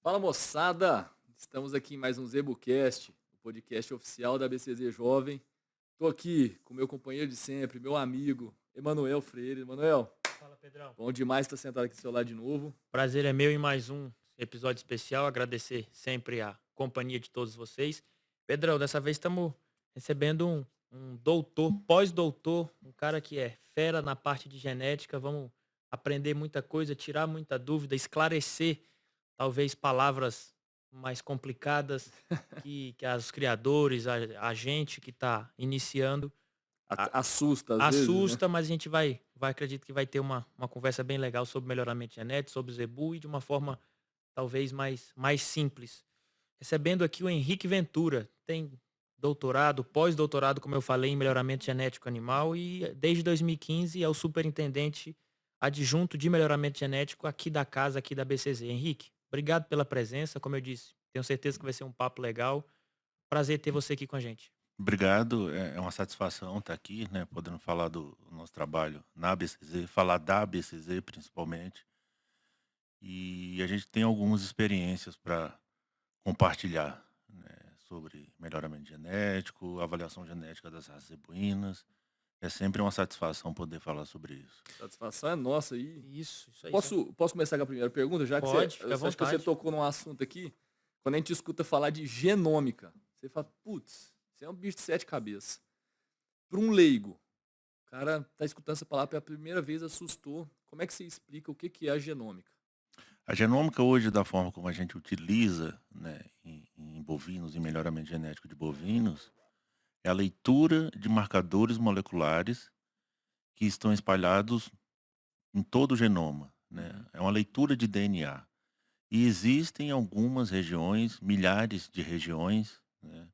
Fala moçada, estamos aqui em mais um ZebuCast, o podcast oficial da BCZ Jovem. Estou aqui com meu companheiro de sempre, meu amigo, Emanuel Freire. Emanuel, Fala, Pedrão. bom demais estar sentado aqui do seu lado de novo. Prazer é meu em mais um episódio especial. Agradecer sempre a companhia de todos vocês. Pedrão, dessa vez estamos recebendo um doutor, pós-doutor, um cara que é fera na parte de genética. Vamos aprender muita coisa, tirar muita dúvida, esclarecer talvez palavras mais complicadas que os criadores, a gente que está iniciando. Assusta às vezes, né? Assusta, mas a gente vai acredito que vai ter uma conversa bem legal sobre melhoramento genético, sobre o zebu e de uma forma talvez mais simples. Recebendo aqui o Henrique Ventura, tem doutorado, pós-doutorado, como eu falei, em melhoramento genético animal e desde 2015 é o superintendente adjunto de melhoramento genético aqui da casa, aqui da BCZ. Henrique, obrigado pela presença, como eu disse, tenho certeza que vai ser um papo legal. Prazer ter você aqui com a gente. Obrigado, é uma satisfação estar aqui, né, podendo falar do nosso trabalho na ABCZ, falar da ABCZ principalmente, e a gente tem algumas experiências para compartilhar, né, sobre melhoramento genético, avaliação genética das raças zebuínas. É sempre uma satisfação poder falar sobre isso. Satisfação é nossa aí. Isso aí. Posso começar com a primeira pergunta, já que Pode, fica à acho que você vontade. tocou num assunto aqui. Quando a gente escuta falar de genômica, você fala, putz, você é um bicho de sete cabeças. Para um leigo, o cara tá escutando essa palavra pela primeira vez, assustou. Como é que você explica o que que é a genômica? A genômica hoje, da forma como a gente utiliza, né, em bovinos, em melhoramento genético de bovinos, é a leitura de marcadores moleculares que estão espalhados em todo o genoma, né. Uhum. É uma leitura de DNA. E existem algumas regiões, milhares de regiões, né,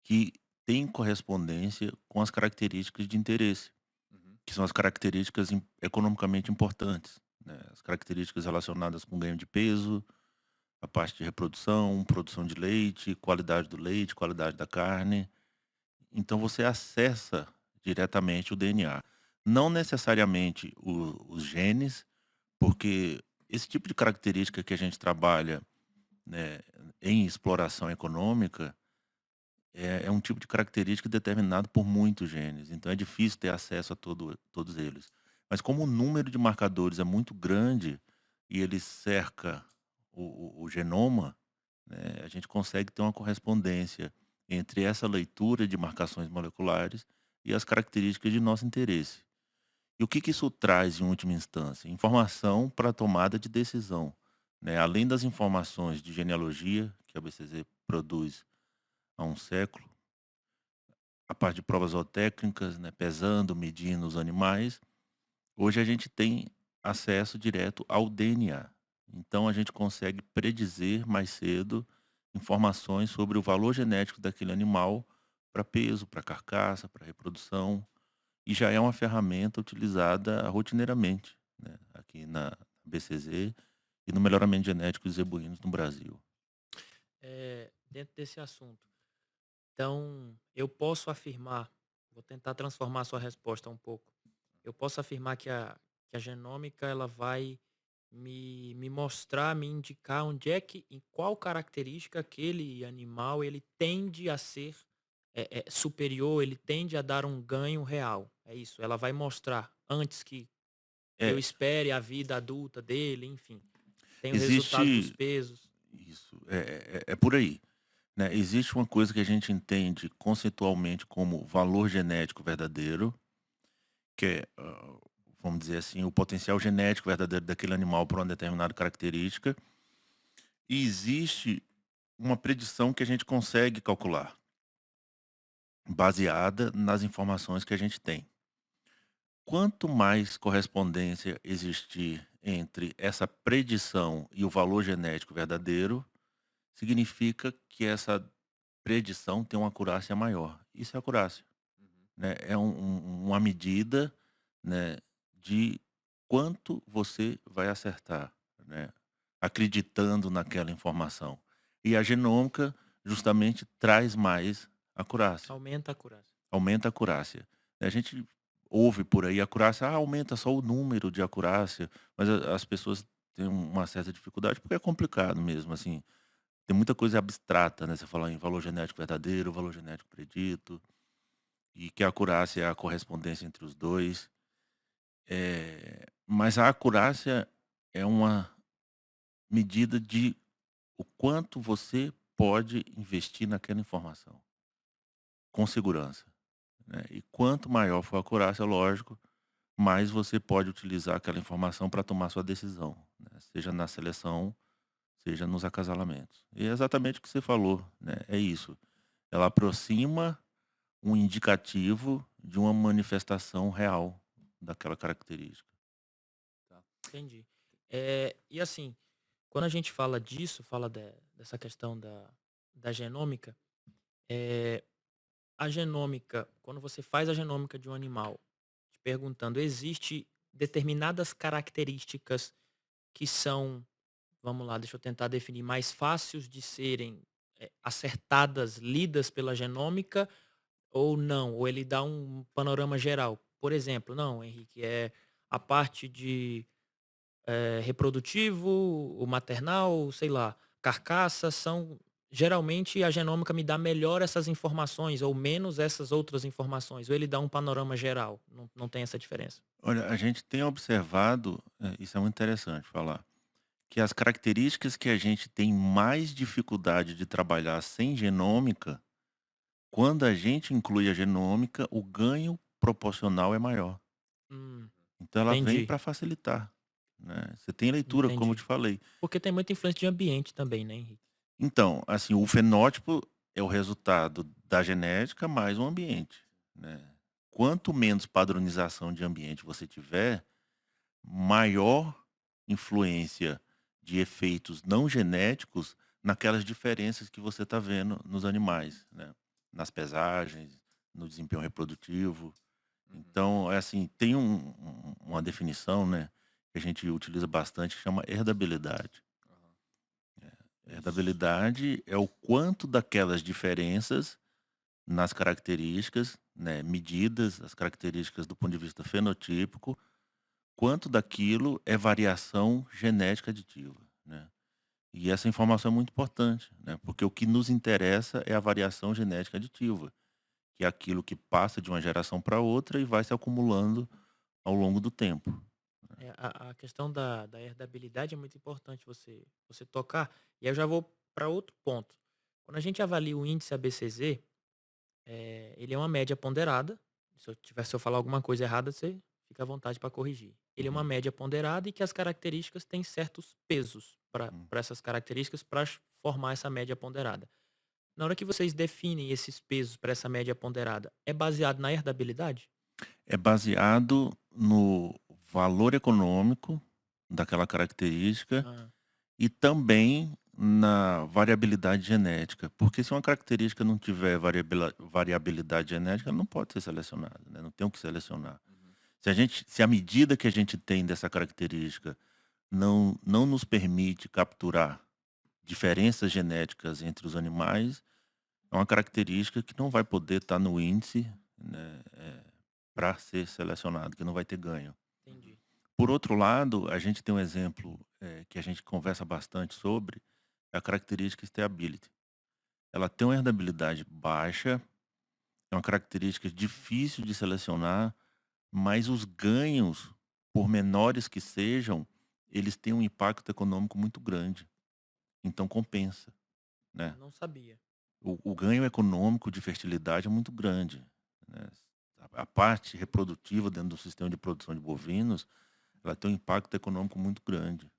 que têm correspondência com as características de interesse, Uhum. que são as características economicamente importantes, né, as características relacionadas com ganho de peso, a parte de reprodução, produção de leite, qualidade da carne. Então você acessa diretamente o DNA. Não necessariamente os genes, porque esse tipo de característica que a gente trabalha, né, em exploração econômica, é um tipo de característica determinado por muitos genes, então é difícil ter acesso a todos eles. Mas como o número de marcadores é muito grande e ele cerca o genoma, né, a gente consegue ter uma correspondência entre essa leitura de marcações moleculares e as características de nosso interesse. E o que que isso traz em última instância? Informação para a tomada de decisão, né? Além das informações de genealogia que a BCZ produz há um século, a parte de provas zootécnicas, né, pesando, medindo os animais, hoje a gente tem acesso direto ao DNA. Então a gente consegue predizer mais cedo informações sobre o valor genético daquele animal para peso, para carcaça, para reprodução, e já é uma ferramenta utilizada rotineiramente, né, aqui na BCZ e no melhoramento genético de zebuínos no Brasil. Dentro desse assunto. Então, eu posso afirmar, vou tentar transformar a sua resposta um pouco. Eu posso afirmar que a genômica ela vai me mostrar, me indicar onde é que, em qual característica aquele animal ele tende a ser superior, ele tende a dar um ganho real. É isso. Ela vai mostrar antes que eu É, espere a vida adulta dele, enfim. Tem o resultado dos existe pesos. isso, é por aí, né. Existe uma coisa que a gente entende conceitualmente como valor genético verdadeiro, que é, vamos dizer assim, o potencial genético verdadeiro daquele animal para uma determinada característica, e existe uma predição que a gente consegue calcular, baseada nas informações que a gente tem. Quanto mais correspondência existir entre essa predição e o valor genético verdadeiro, significa que essa predição tem uma acurácia maior. Isso é acurácia, Uhum. né? É uma medida, né, de quanto você vai acertar, né, acreditando naquela informação. E a genômica justamente traz mais acurácia, Aumenta a acurácia. aumenta a acurácia. A gente ouve por aí, a acurácia, aumenta só o número de acurácia, mas as pessoas tem uma certa dificuldade, porque é complicado mesmo, assim. Tem muita coisa abstrata, né? Você falar em valor genético verdadeiro, valor genético predito, e que a acurácia é a correspondência entre os dois. Mas a acurácia é uma medida de o quanto você pode investir naquela informação, com segurança, né? E quanto maior for a acurácia, lógico, mais você pode utilizar aquela informação para tomar sua decisão, né? Seja na seleção, seja nos acasalamentos. E é exatamente o que você falou, né? É isso. Ela aproxima um indicativo de uma manifestação real daquela característica. Tá. Entendi. E assim, quando a gente fala disso, fala dessa questão da genômica, eh, a genômica, quando você faz a genômica de um animal, te perguntando, existe determinadas características que são, vamos lá, deixa eu tentar definir, mais fáceis de serem acertadas, lidas pela genômica ou não? Ou ele dá um panorama geral? Por exemplo, não, Henrique, a parte de reprodutivo, o maternal, sei lá, carcaça, são geralmente a genômica me dá melhor essas informações ou menos essas outras informações, ou ele dá um panorama geral, não tem essa diferença? Olha, a gente tem observado, isso é muito interessante falar, que as características que a gente tem mais dificuldade de trabalhar sem genômica, quando a gente inclui a genômica, o ganho proporcional é maior. Hum, Então ela vem entendi, para facilitar, né. Você tem leitura, como eu te entendi. falei. Porque tem muita influência de ambiente também, né, Henrique? Então, assim, o fenótipo é o resultado da genética mais o ambiente, né. Quanto menos padronização de ambiente você tiver, maior influência de efeitos não genéticos naquelas diferenças que você está vendo nos animais, né, nas pesagens, no desempenho reprodutivo. Uhum. Então, é assim, tem uma definição, né, que a gente utiliza bastante, que chama herdabilidade. Aham. Isso. Herdabilidade é o quanto daquelas diferenças nas características, né, medidas, as características do ponto de vista fenotípico, quanto daquilo é variação genética aditiva, né. E essa informação é muito importante, né, porque o que nos interessa é a variação genética aditiva, que é aquilo que passa de uma geração para outra e vai se acumulando ao longo do tempo. A questão da herdabilidade é muito importante você tocar, e aí eu já vou para outro ponto. Quando a gente avalia o índice ABCZ, ele é uma média ponderada. Se eu falar alguma coisa errada, você fica à vontade para corrigir. Ele é uma Uhum, média ponderada e que as características têm certos pesos para uhum. essas características para formar essa média ponderada. Na hora que vocês definem esses pesos para essa média ponderada, é baseado na herdabilidade? É baseado no valor econômico daquela característica Ah, e também na variabilidade genética, porque se uma característica não tiver variabilidade genética, ela não pode ser selecionada, né, não tem o que selecionar. Uhum. Se a medida que a gente tem dessa característica não nos permite capturar diferenças genéticas entre os animais, é uma característica que não vai poder estar no índice, né, para ser selecionado, que não vai ter ganho. entendi. Por outro lado, a gente tem um exemplo, que a gente conversa bastante sobre, é a característica stability. Ela tem uma herdabilidade baixa, é uma característica difícil de selecionar, mas os ganhos, por menores que sejam, eles têm um impacto econômico muito grande, então compensa, né. Não sabia. O ganho econômico de fertilidade é muito grande, né. A parte reprodutiva dentro do sistema de produção de bovinos, ela tem um impacto econômico muito grande.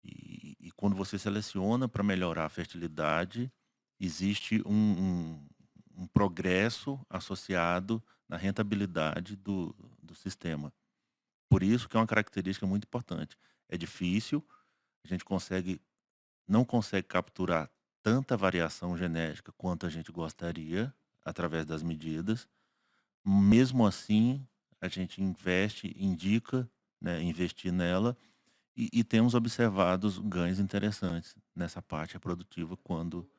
E quando você seleciona para melhorar a fertilidade, existe um progresso associado na rentabilidade do sistema. Por isso que é uma característica muito importante. É difícil, a gente não consegue capturar tanta variação genética quanto a gente gostaria através das medidas. Mesmo assim, a gente indica, né, investir nela e temos observado ganhos interessantes nessa parte reprodutiva quando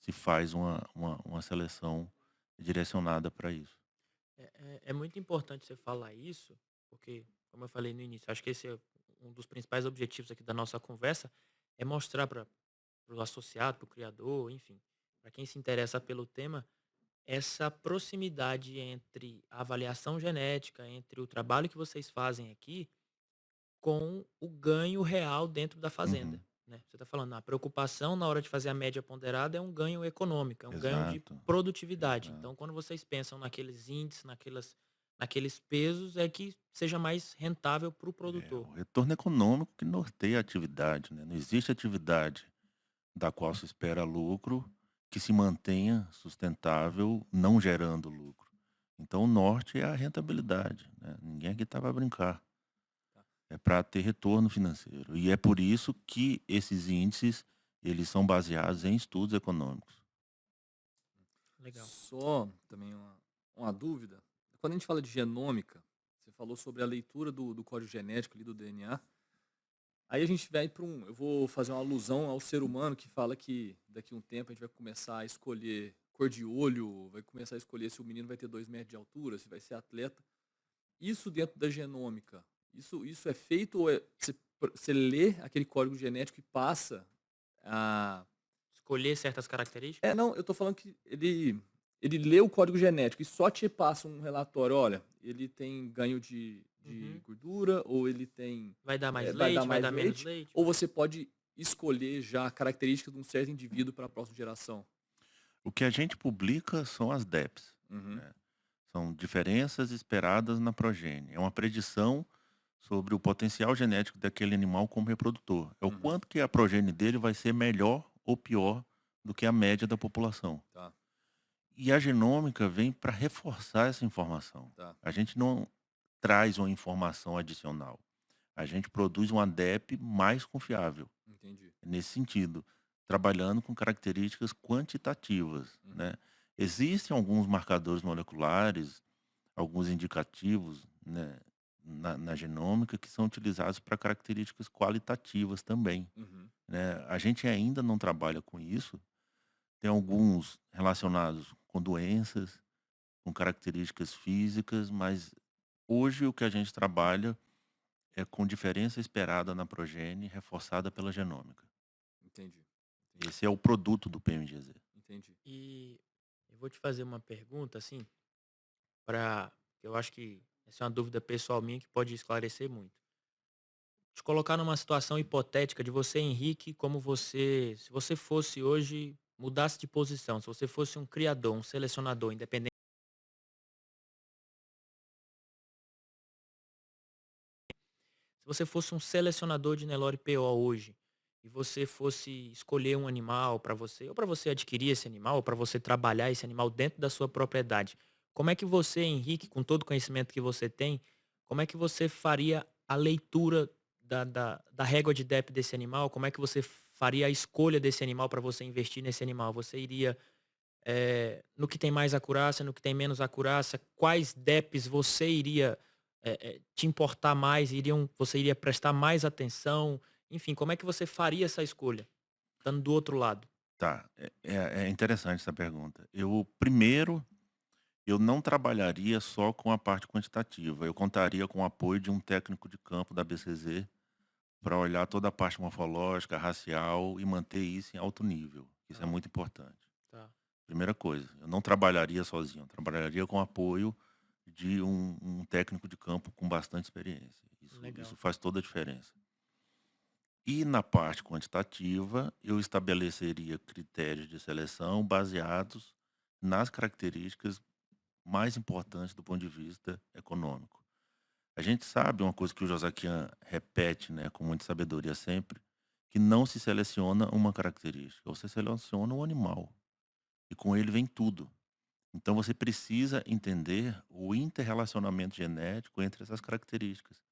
se faz uma seleção direcionada para isso. É muito importante você falar isso, porque, como eu falei no início, acho que esse é um dos principais objetivos aqui da nossa conversa é mostrar para o associado, para o criador, enfim, para quem se interessa pelo tema, essa proximidade entre a avaliação genética, entre o trabalho que vocês fazem aqui, com o ganho real dentro da fazenda, Uhum. né. Você está falando, a preocupação na hora de fazer a média ponderada é um ganho econômico, é um ganho de Exato, produtividade. exato. Então, quando vocês pensam naqueles índices, naqueles pesos, é que seja mais rentável para o É, produtor. o retorno econômico que norteia a atividade, né? Não existe atividade da qual se espera lucro que se mantenha sustentável, não gerando lucro. Então, o norte é a rentabilidade, né? Ninguém aqui está para brincar. Tá. É para ter retorno financeiro. E é por isso que esses índices, eles são baseados em estudos econômicos. Legal. Só também uma dúvida. Quando a gente fala de genômica, você falou sobre a leitura do código genético ali do DNA. Aí a gente vai para um. Eu vou fazer uma alusão ao ser humano que fala que daqui a um tempo a gente vai começar a escolher cor de olho, vai começar a escolher se o menino vai ter 2 metros de altura, se vai ser atleta. Isso dentro da genômica, isso é feito ou você lê aquele código genético e passa a. Escolher certas características? É, não, eu tô falando que ele lê o código genético e só te passa um relatório, olha, ele tem ganho de Uhum. gordura, ou ele tem, Vai dar mais vai dar leite, vai mais dar menos leite, leite? ou você pode escolher já características de um certo indivíduo para a próxima geração. O que a gente publica são as DEPs, Uhum, né? São diferenças esperadas na progênie. É uma predição sobre o potencial genético daquele animal como reprodutor. É o uhum, quanto que a progênie dele vai ser melhor ou pior do que a média da população. tá, E a genômica vem para reforçar essa informação. tá, A gente não traz uma informação adicional. A gente produz um ADEP mais confiável, entendi. nesse sentido, trabalhando com características quantitativas, Uhum, né. Existem alguns marcadores moleculares, alguns indicativos, né, na genômica que são utilizados para características qualitativas também, uhum, né. A gente ainda não trabalha com isso, tem alguns relacionados com doenças, com características físicas, mas hoje o que a gente trabalha é com diferença esperada na progênie reforçada pela genômica. entendi, entendi, Esse é o produto do PMGZ. entendi. E eu vou te fazer uma pergunta, assim, para eu acho que essa é uma dúvida pessoal minha que pode esclarecer muito. Te colocar numa situação hipotética de você, Henrique, como você, se você fosse hoje, mudasse de posição, se você fosse um criador, um selecionador independente, se você fosse um selecionador de Nelore PO hoje, e você fosse escolher um animal para você, ou para você adquirir esse animal, ou para você trabalhar esse animal dentro da sua propriedade, como é que você, Henrique, com todo o conhecimento que você tem, como é que você faria a leitura da régua de DEP desse animal? Como é que você faria a escolha desse animal para você investir nesse animal? Você iria no que tem mais acurácia, no que tem menos acurácia? Quais DEPs você iria te importar mais? Você iria prestar mais atenção? Enfim, como é que você faria essa escolha, estando do outro lado? Tá, é interessante essa pergunta. Primeiro, eu não trabalharia só com a parte quantitativa, eu contaria com o apoio de um técnico de campo da BCZ para olhar toda a parte morfológica, racial e manter isso em alto nível. Isso é Tá, muito importante. tá. Primeira coisa, eu não trabalharia sozinho, eu trabalharia com o apoio de um técnico de campo com bastante experiência. Isso Legal. faz toda a diferença. E na parte quantitativa, eu estabeleceria critérios de seleção baseados nas características mais importantes do ponto de vista econômico. A gente sabe uma coisa que o Josaquian repete, né, com muita sabedoria sempre, que não se seleciona uma característica, você seleciona um animal e com ele vem tudo. Então você precisa entender o interrelacionamento genético entre essas características,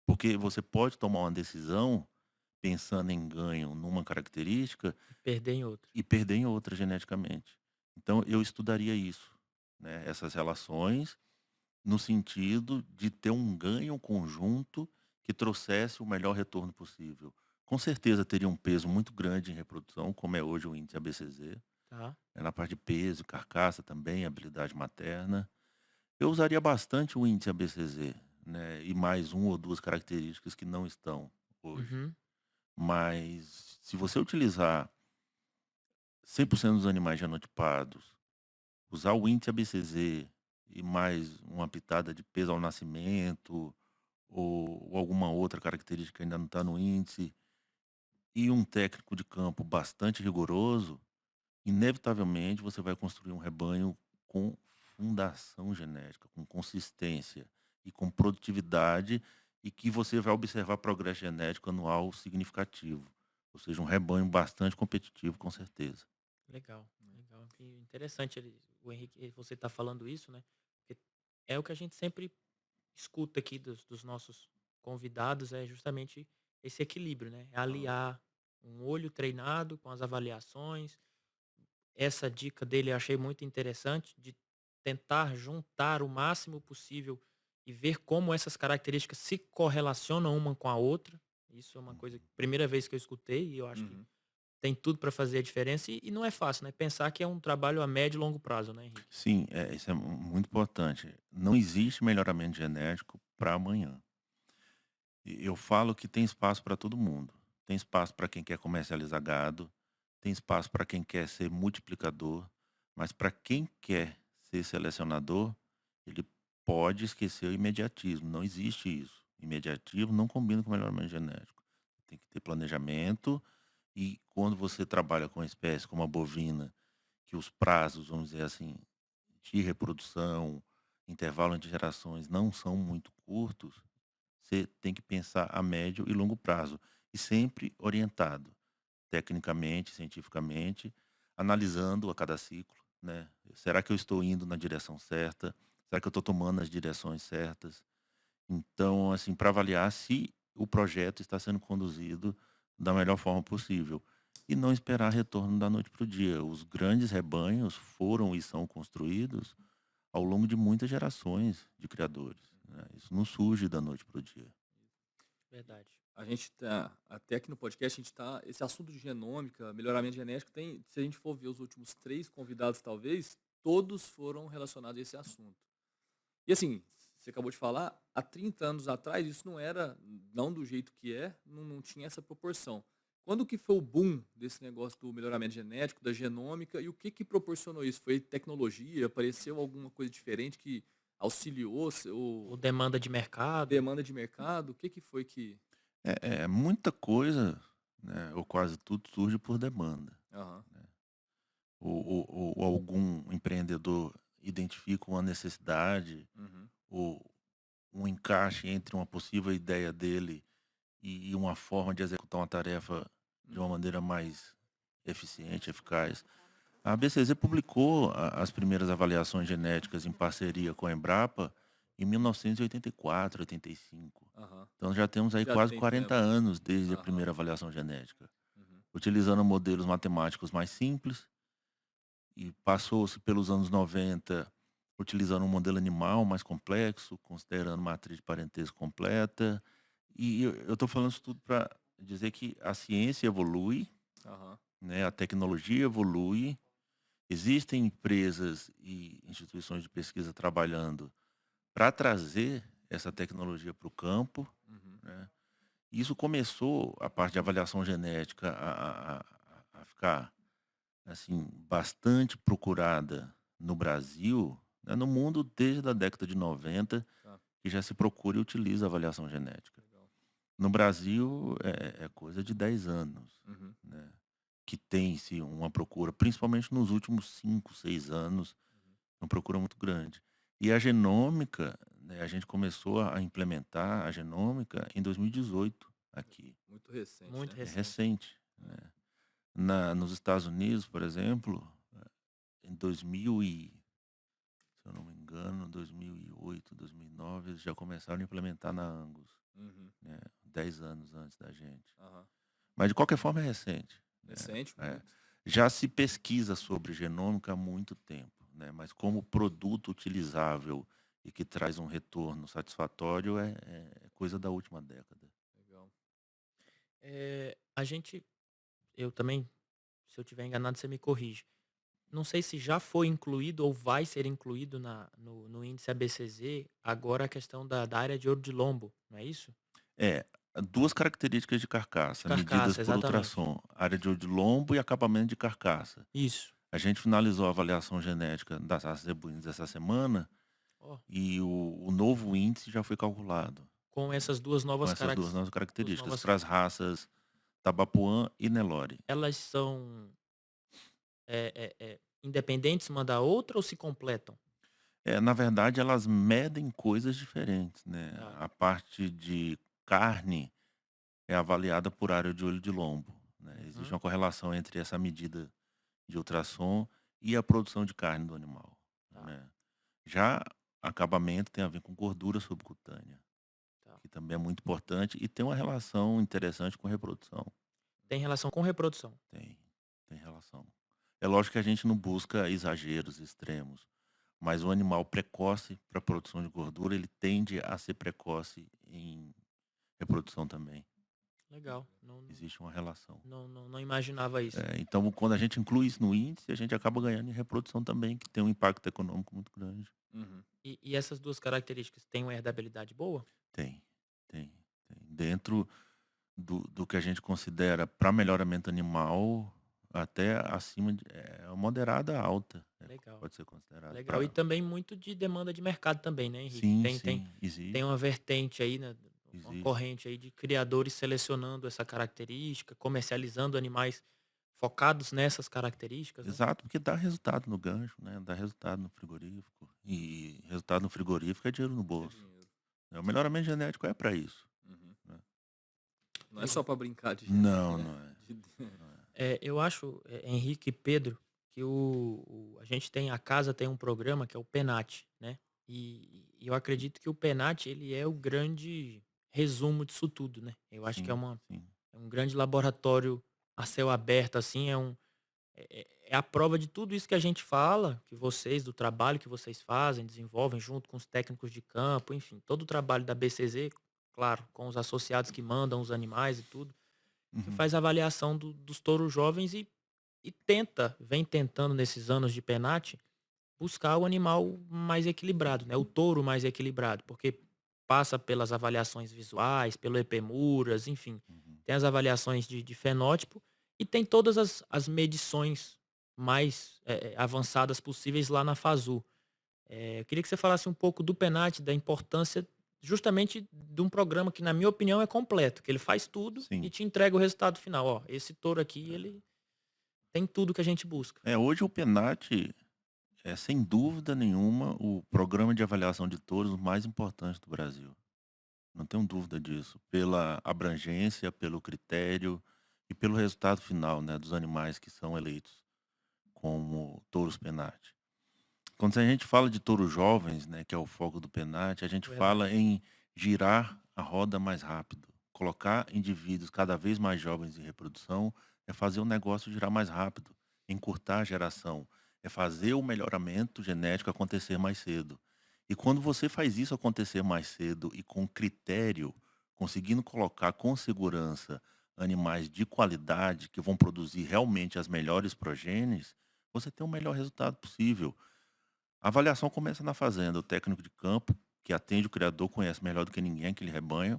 porque você pode tomar uma decisão pensando em ganho numa característica E perder em outra. e perder em outra geneticamente. Então eu estudaria isso, né, essas relações no sentido de ter um ganho conjunto que trouxesse o melhor retorno possível. Com certeza teria um peso muito grande em reprodução, como é hoje o índice ABCZ, Tá, na parte de peso, carcaça também, habilidade materna. Eu usaria bastante o índice ABCZ, né, e mais 1 ou 2 características que não estão hoje. Uhum. Mas se você utilizar 100% dos animais genotipados, usar o índice ABCZ e mais uma pitada de peso ao nascimento, ou alguma outra característica que ainda não está no índice, e um técnico de campo bastante rigoroso, inevitavelmente você vai construir um rebanho com fundação genética, com consistência e com produtividade, e que você vai observar progresso genético anual significativo. Ou seja, um rebanho bastante competitivo, com certeza. Legal, legal. Que interessante o Henrique, você tá falando isso, né? Porque é o que a gente sempre escuta aqui dos nossos convidados, é justamente esse equilíbrio, né? É Aham. aliar um olho treinado com as avaliações. Essa dica dele eu achei muito interessante, de tentar juntar o máximo possível e ver como essas características se correlacionam uma com a outra. Isso é uma coisa, Uhum. primeira vez que eu escutei, e eu acho que Uhum. tem tudo para fazer a diferença, e não é fácil, né? Pensar que é um trabalho a médio e longo prazo, né, Henrique? Sim, isso é muito importante. Não existe melhoramento genético para amanhã. E eu falo que tem espaço para todo mundo. Tem espaço para quem quer comercializar gado, tem espaço para quem quer ser multiplicador, mas para quem quer ser selecionador, ele pode esquecer o imediatismo. Não existe isso. Imediatismo não combina com melhoramento genético. Tem que ter planejamento, e quando você trabalha com uma espécie como a bovina, que os prazos, vamos dizer assim, de reprodução, intervalo entre gerações não são muito curtos, você tem que pensar a médio e longo prazo, e sempre orientado tecnicamente, cientificamente, analisando a cada ciclo, né? Será que eu estou indo na direção certa? Será que eu estou tomando as direções certas? Então, assim, para avaliar se o projeto está sendo conduzido da melhor forma possível. E não esperar retorno da noite para o dia. Os grandes rebanhos foram e são construídos ao longo de muitas gerações de criadores, né? Isso não surge da noite para o dia. Verdade. A gente tá, até aqui no podcast, a gente tá, esse assunto de genômica, melhoramento genético, tem, se a gente for ver os últimos 3 convidados, talvez, todos foram relacionados a esse assunto. E assim, você acabou de falar, há 30 anos atrás, isso não era, não do jeito que é, não tinha essa proporção. Quando que foi o boom desse negócio do melhoramento genético, da genômica, e o que que proporcionou isso? Foi tecnologia? Apareceu alguma coisa diferente que auxiliou Ou o demanda de mercado. demanda de mercado? O que que foi que... Muita coisa, né, ou quase tudo surge por demanda, Aham. né? Ou algum empreendedor identifica uma necessidade, Uhum. ou um encaixe entre uma possível ideia dele e uma forma de executar uma tarefa de uma Uhum. maneira mais eficiente, eficaz. A BCZ publicou as primeiras avaliações genéticas em parceria com a Embrapa em 1984, 85. Aham. Então já temos aí Já quase tem 40 tempo. anos desde a Aham. primeira avaliação genética, Uhum. utilizando modelos matemáticos mais simples, e passou-se pelos anos 90 utilizando um modelo animal mais complexo, considerando matriz de parentesco completa. E eu estou falando isso tudo para dizer que a ciência evolui, Aham. né, a tecnologia evolui, existem empresas e instituições de pesquisa trabalhando para trazer essa tecnologia para o campo, Uhum. né? E isso começou, a parte de avaliação genética, a ficar assim bastante procurada no Brasil, né, no mundo desde a década de 90, Tá. que já se procura e utiliza a avaliação genética. Legal. No Brasil é coisa de 10 anos, Uhum. né, que tem-se uma procura, principalmente nos últimos 5, 6 anos, Uhum. uma procura muito grande. E a genômica, né, a gente começou a implementar a genômica em 2018 aqui. Muito recente, Muito né? É recente. recente, É. né. Nos Estados Unidos, por exemplo, em 2000 e, se eu não me engano, 2008, 2009, eles já começaram a implementar na Angus, Uhum. né, 10 anos antes da gente. Aham. Mas de qualquer forma é recente, né. Recente, É. muito. Já se pesquisa sobre genômica há muito tempo, né, mas como produto utilizável e que traz um retorno satisfatório é coisa da última década. Legal. A gente, eu também, se eu tiver enganado, você me corrige. não sei se já foi incluído ou vai ser incluído no índice ABCZ agora a questão da área de ouro de lombo, não é isso? É, 2 características de De carcaça, medidas carcaça, por exatamente. ultrassom, área de lombo e acabamento de carcaça. Isso. A gente finalizou a avaliação genética das raças zebuínas essa semana Ó, e o novo índice já foi calculado, com essas 2 com novas essas 2 carac novas 2 características novas para as raças Tabapuã e Nelore. elas são, independentes uma da outra ou se completam? Na verdade, elas medem coisas diferentes, né. Tá. A parte de carne é avaliada por área de olho de lombo, né. Existe Uhum, uma correlação entre essa medida de ultrassom e a produção de carne do animal, tá, né. Já acabamento tem a ver com gordura subcutânea, tá. que também é muito importante e tem uma relação interessante com reprodução. Tem relação com reprodução. Tem, tem relação. É lógico que a gente não busca exageros extremos, mas o animal precoce para produção de gordura, ele tende a ser precoce em reprodução também. Legal, não Existe uma relação. não imaginava isso. Então, quando a gente inclui isso no índice, a gente acaba ganhando em reprodução também, que tem um impacto econômico muito grande. Uhum. E essas 2 características têm uma herdabilidade boa? Tem, tem, tem. Dentro do que a gente considera para melhoramento animal, até acima de moderada a alta, Legal, pode ser considerado legal. E para. também muito de demanda de mercado também, né, Henrique? Sim, Tem sim, existe, uma vertente aí, né, uma existe. corrente aí de criadores selecionando essa característica, comercializando animais focados nessas características, né? Exato, porque dá resultado no gancho, né, dá resultado no frigorífico, e resultado no frigorífico é dinheiro no É bolso, dinheiro. né, o melhoramento genético é para isso, Uhum. né. Não é só Legal. para brincar de Não, genética, não né? é, De- não é. Eu acho, Henrique e Pedro, que a gente tem, a casa tem um programa que é o Penat, né? E eu acredito que o Penat, ele é o grande resumo disso tudo, né? Eu acho que Sim, sim. é um grande laboratório a céu aberto, assim, é a prova de tudo isso que a gente fala, que vocês, do trabalho que vocês fazem, desenvolvem junto com os técnicos de campo, enfim, todo o trabalho da BCZ, claro, com os associados que mandam os animais e tudo, que Uhum. faz a avaliação dos touros jovens e vem tentando nesses anos de penate, buscar o animal mais equilibrado, né? O touro mais equilibrado, porque passa pelas avaliações visuais, pelo EPMURAS, enfim, Uhum. tem as avaliações de fenótipo e tem todas as medições mais avançadas possíveis lá na FASU. Eu queria que você falasse um pouco do penate, da importância justamente de um programa que, na minha opinião, é completo, que ele faz tudo e Sim. te entrega o resultado final. Ó, esse touro aqui, ele tem tudo que a gente busca. Hoje o PENAT é, sem dúvida nenhuma, o programa de avaliação de touros mais importante do Brasil. Não tenho dúvida disso, pela abrangência, pelo critério e pelo resultado final, né, dos animais que são eleitos como touros PENAT. Quando a gente fala de touros jovens, né, que é o foco do PENAT, a gente Verdade. fala em girar a roda mais rápido. Colocar indivíduos cada vez mais jovens em reprodução é fazer o negócio girar mais rápido, encurtar a geração, é fazer o melhoramento genético acontecer mais cedo. E quando você faz isso acontecer mais cedo e com critério, conseguindo colocar com segurança animais de qualidade que vão produzir realmente as melhores progênies, você tem o melhor resultado possível. A avaliação começa na fazenda. O técnico de campo, que atende o criador, conhece melhor do que ninguém aquele rebanho.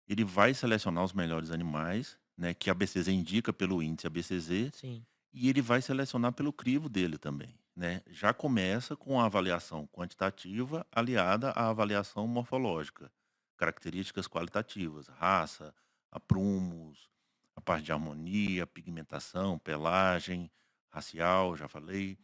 Ele vai selecionar os melhores animais, né, que a BCZ indica pelo índice ABCZ, Sim, e ele vai selecionar pelo crivo dele também, né. Já começa com a avaliação quantitativa aliada à avaliação morfológica, características qualitativas, raça, aprumos, a parte de harmonia, pigmentação, pelagem, racial, já falei.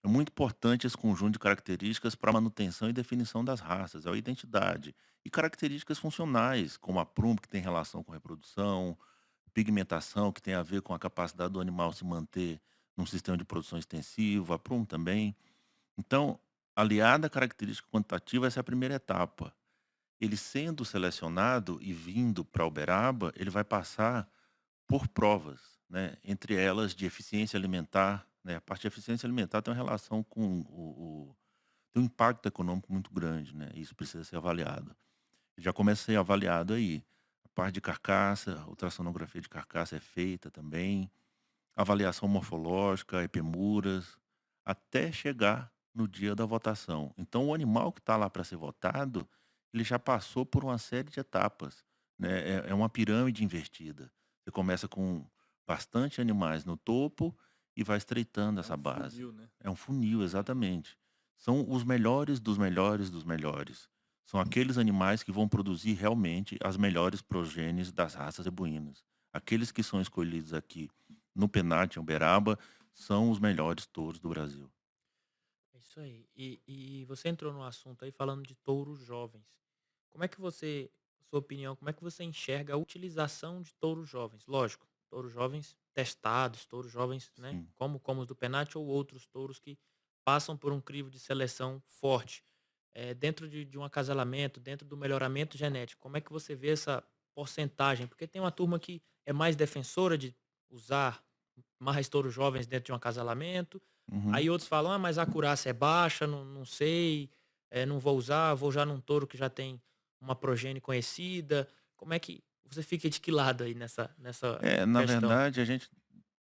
É muito importante esse conjunto de características para a manutenção e definição das raças, a identidade. E características funcionais, como a prumo, que tem relação com reprodução, pigmentação, que tem a ver com a capacidade do animal se manter num sistema de produção extensivo, a prumo também. Então, aliada à característica quantitativa, essa é a primeira etapa. Ele sendo selecionado e vindo para Uberaba, ele vai passar por provas, né, entre elas de eficiência alimentar, né, a parte de eficiência alimentar tem uma relação com tem um impacto econômico muito grande, né, isso precisa ser avaliado. Já comecei avaliado aí, a parte de carcaça, a ultrassonografia de carcaça é feita também, avaliação morfológica, epimuras, até chegar no dia da votação. Então o animal que está lá para ser votado, ele já passou por uma série de etapas, né, é uma pirâmide invertida. Você começa com bastante animais no topo e vai estreitando É essa um base. funil, né? É um funil, exatamente. São os melhores dos melhores dos melhores. São aqueles animais que vão produzir realmente as melhores progênies das raças zebuínas. Aqueles que são escolhidos aqui no Penat, em Uberaba, são os melhores touros do Brasil. É isso aí. E você entrou no assunto aí falando de touros jovens. Como é que você, sua opinião, como é que você enxerga a utilização de touros jovens? Lógico, touros jovens testados, touros jovens, né, Sim. como os do Penat ou outros touros que passam por um crivo de seleção forte. Dentro de um acasalamento, dentro do melhoramento genético, como é que você vê essa porcentagem? Porque tem uma turma que é mais defensora de usar mais touros jovens dentro de um acasalamento. Uhum. Aí outros falam: "Ah, mas a acurácia é baixa, não sei, não vou usar, vou já num touro que já tem uma progênie conhecida". Como é que você fica de que lado aí nessa Na questão? verdade, a gente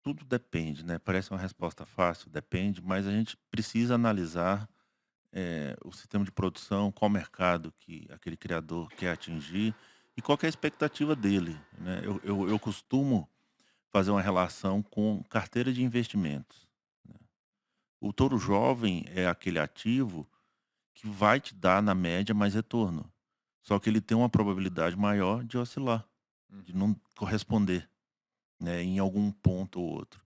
tudo depende, né, parece uma resposta fácil, depende, mas a gente precisa analisar, o sistema de produção, qual mercado que aquele criador quer atingir e qual que é a expectativa dele, né. Eu costumo fazer uma relação com carteira de investimentos, né. O touro Uhum. jovem é aquele ativo que vai te dar, na média, mais retorno, só que ele tem uma probabilidade maior de oscilar, de Uhum. não corresponder, né, em algum ponto ou outro.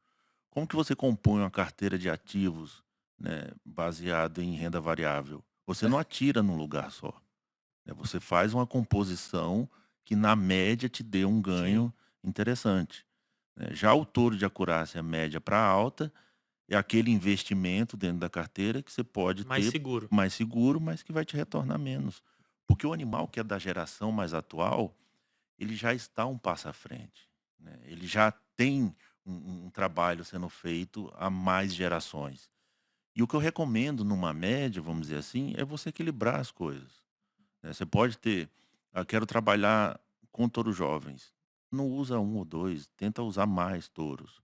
Como que você compõe uma carteira de ativos, né, baseado em renda variável? Você não atira num lugar só, né, você faz uma composição que na média te dê um Sim, ganho interessante, né. Já o touro de acurácia média para alta é aquele investimento dentro da carteira que você pode mais ter seguro. mais seguro, mas que vai te retornar menos. Porque o animal que é da geração mais atual, ele já está um passo à frente, né, ele já tem um trabalho sendo feito há mais gerações. E o que eu recomendo numa média, vamos dizer assim, é você equilibrar as coisas, né. Você pode ter: "Ah, quero trabalhar com touros jovens", não usa um ou 2, tenta usar mais touros.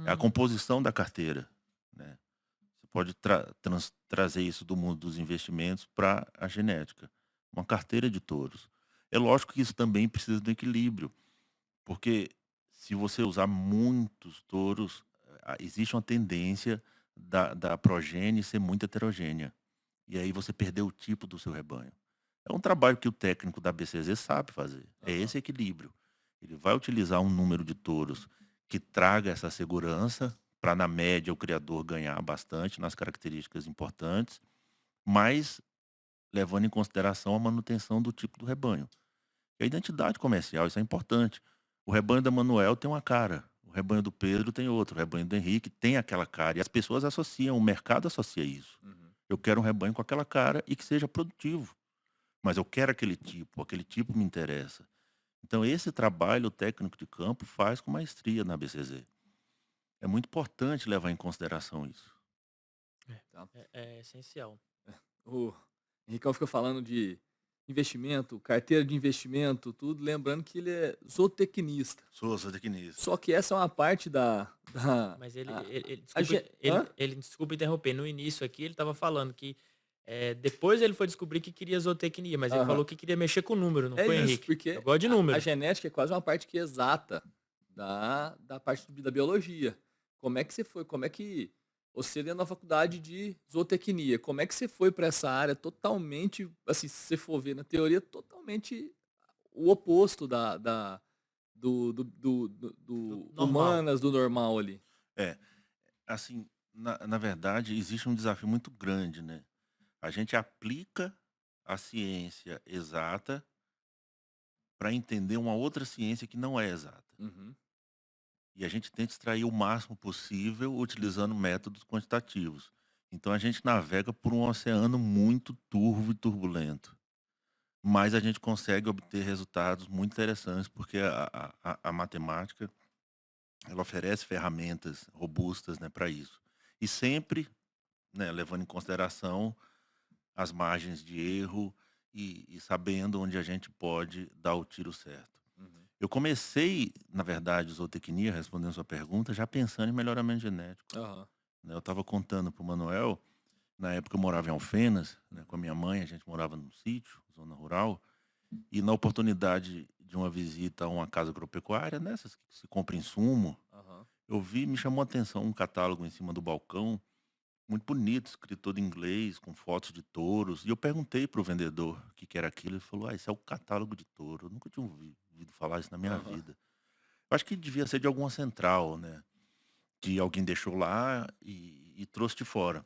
É a Hum, composição da carteira, né. Você pode trazer isso do mundo dos investimentos para a genética, uma carteira de touros. É lógico que isso também precisa do equilíbrio, porque se você usar muitos touros, existe uma tendência da progênie ser muito heterogênea, e aí você perdeu o tipo do seu rebanho. É um trabalho que o técnico da BCZ sabe fazer, é Aham. esse equilíbrio. Ele vai utilizar um número de touros que traga essa segurança, para na média o criador ganhar bastante nas características importantes, mas levando em consideração a manutenção do tipo do rebanho. E a identidade comercial, isso é importante. O rebanho da Manuel tem uma cara, o rebanho do Pedro tem outro, o rebanho do Henrique tem aquela cara, e as pessoas associam, o mercado associa isso. Uhum. Eu quero um rebanho com aquela cara e que seja produtivo, mas eu quero aquele tipo me interessa. Então esse trabalho o técnico de campo faz com maestria na BCZ. É muito importante levar em consideração isso. Tá. é essencial. O Henricão fica falando de investimento, carteira de investimento, tudo, lembrando que ele é zootecnista. Sou zootecnista. Só que essa é uma parte Mas ele a, ele ele a desculpa ge hã? ele desculpa interromper, no início aqui ele estava falando que, depois ele foi descobrir que queria zootecnia, mas ele Aham. falou que queria mexer com número, não É foi, isso, Henrique? Eu porque gosto de a número. genética é quase uma parte que é exata da parte da biologia. Como é que você dentro da faculdade de zootecnia, como é que você foi para essa área totalmente, assim, se você for ver na teoria, totalmente o oposto Do do normal. humanas, do normal ali? É, assim, na verdade existe um desafio muito grande, né. A gente aplica a ciência exata para entender uma outra ciência que não é exata. Uhum, E a gente tenta extrair o máximo possível utilizando métodos quantitativos. Então a gente navega por um oceano muito turvo e turbulento. Mas a gente consegue obter resultados muito interessantes, porque a matemática, ela oferece ferramentas robustas, né, para isso. E sempre, né, levando em consideração as margens de erro e sabendo onde a gente pode dar o tiro certo. uhum. Eu comecei, na verdade, zootecnia, respondendo sua pergunta, já pensando em melhoramento genético, Aham. né. Eu estava contando para o Manuel, na época eu morava em Alfenas, né, com a minha mãe, a gente morava num sítio, zona rural, e na oportunidade de uma visita a uma casa agropecuária, nessas que se compra insumo, Aham. eu vi, me chamou a atenção um catálogo em cima do balcão, muito bonito, escrito todo em inglês, com fotos de touros. E eu perguntei para o vendedor o que que era aquilo. Ele falou: "Ah, isso é o catálogo de touro. Eu nunca tinha ouvido falar isso na minha Aham. vida." Eu acho que devia ser de alguma central, né? Que alguém deixou lá e trouxe de fora.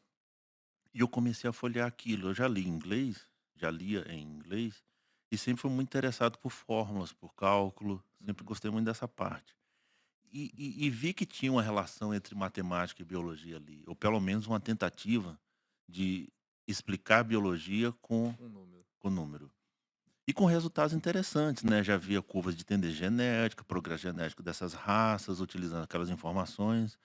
E eu comecei a folhear aquilo. Eu já li em inglês, já lia em inglês, e sempre fui muito interessado por fórmulas, por cálculo. Sempre Uhum. gostei muito dessa parte. E vi que tinha uma relação entre matemática e biologia ali, ou pelo menos uma tentativa de explicar a biologia Um número. com número. E com resultados interessantes, né? Já via curvas de tendência genética, progresso genético dessas raças, utilizando aquelas informações.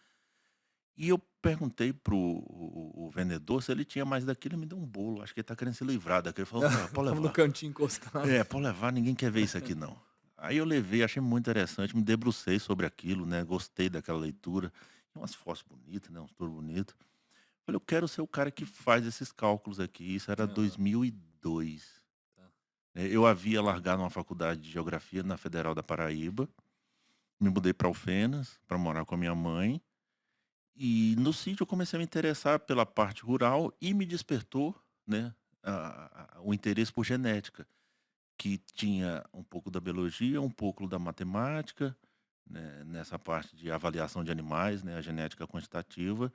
E eu perguntei pro o vendedor se ele tinha mais daquilo, ele me deu um bolo. Acho que ele tá querendo se livrar daquilo. Ele falou: "Cara, pode Estava no levar." cantinho encostado. É, pode levar, ninguém quer ver isso aqui não. Aí eu levei, achei muito interessante, me debrucei sobre aquilo, né, gostei daquela leitura. Tinha umas fotos bonitas, né, uns touros bonitos. Falei: "Eu quero ser o cara que faz esses cálculos aqui." Isso era Aham. 2002. Tá. Eu havia largado uma faculdade de geografia na Federal da Paraíba, me mudei para Alfenas, para morar com a minha mãe, e no sítio eu comecei a me interessar pela parte rural e me despertou, né, o interesse por genética. Que tinha um pouco da biologia, um pouco da matemática, né, nessa parte de avaliação de animais, né, a genética quantitativa.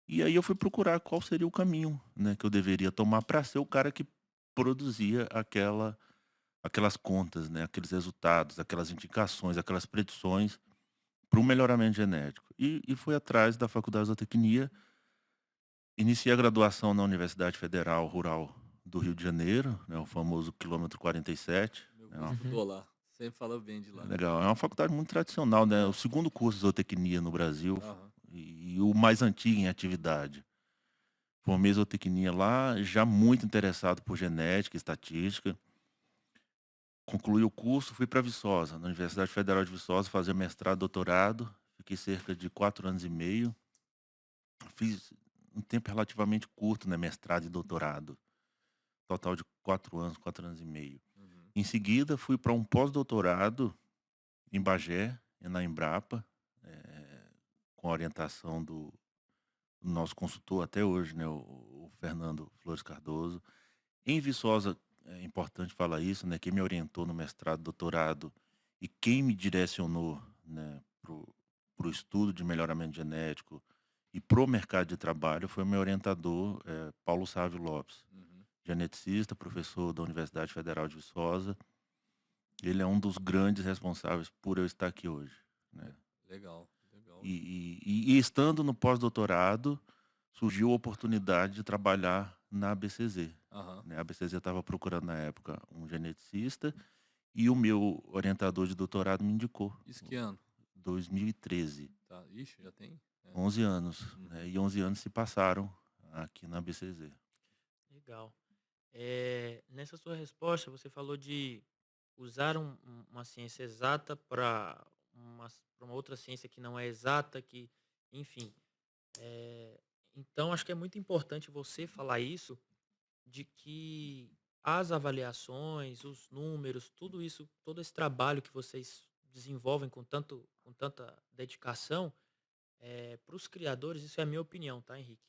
E aí eu fui procurar qual seria o caminho, né, que eu deveria tomar para ser o cara que produzia aquelas contas, né, aqueles resultados, aquelas indicações, aquelas predições para o melhoramento genético. E fui atrás da Faculdade de Zootecnia, iniciei a graduação na Universidade Federal Rural do Rio de Janeiro, né, o famoso quilômetro 47. Meu É avô uma Uhum. estudou lá. Sempre fala bem de É lá. legal, é uma faculdade muito tradicional, né, o É. segundo curso de zootecnia no Brasil Aham. e o mais antigo em atividade. Formei zootecnia lá, já muito interessado por genética e estatística. Concluí o curso, fui para Viçosa, na Universidade Federal de Viçosa, fazer mestrado, doutorado. Fiquei cerca de 4 anos e meio. Fiz um tempo relativamente curto, né, mestrado e doutorado. Total de 4 anos e meio. Uhum. Em seguida, fui para um pós-doutorado em Bagé, na Embrapa, com a orientação do nosso consultor até hoje, né, o Fernando Flores Cardoso. Em Viçosa, é importante falar isso, né, quem me orientou no mestrado, doutorado e quem me direcionou, né, pro estudo de melhoramento genético e pro mercado de trabalho foi o meu orientador, Paulo Sávio Lopes, Uhum. geneticista, professor da Universidade Federal de Viçosa. Ele é um dos grandes responsáveis por eu estar aqui hoje, né. Legal, legal. E estando no pós-doutorado, surgiu a oportunidade de trabalhar na ABCZ, Aham. né. A ABCZ estava procurando na época um geneticista e o meu orientador de doutorado me indicou. Isso que ano? 2013, Tá. Ixi, já tem? É. 11 anos, né, Uhum. e 11 anos se passaram aqui na ABCZ. Legal. Nessa sua resposta, você falou de usar uma ciência exata para pra uma outra ciência que não é exata, que, enfim. eh, então, acho que é muito importante você falar isso, de que as avaliações, os números, tudo isso, todo esse trabalho que vocês desenvolvem com tanta dedicação, para os criadores, isso é a minha opinião, tá, Henrique?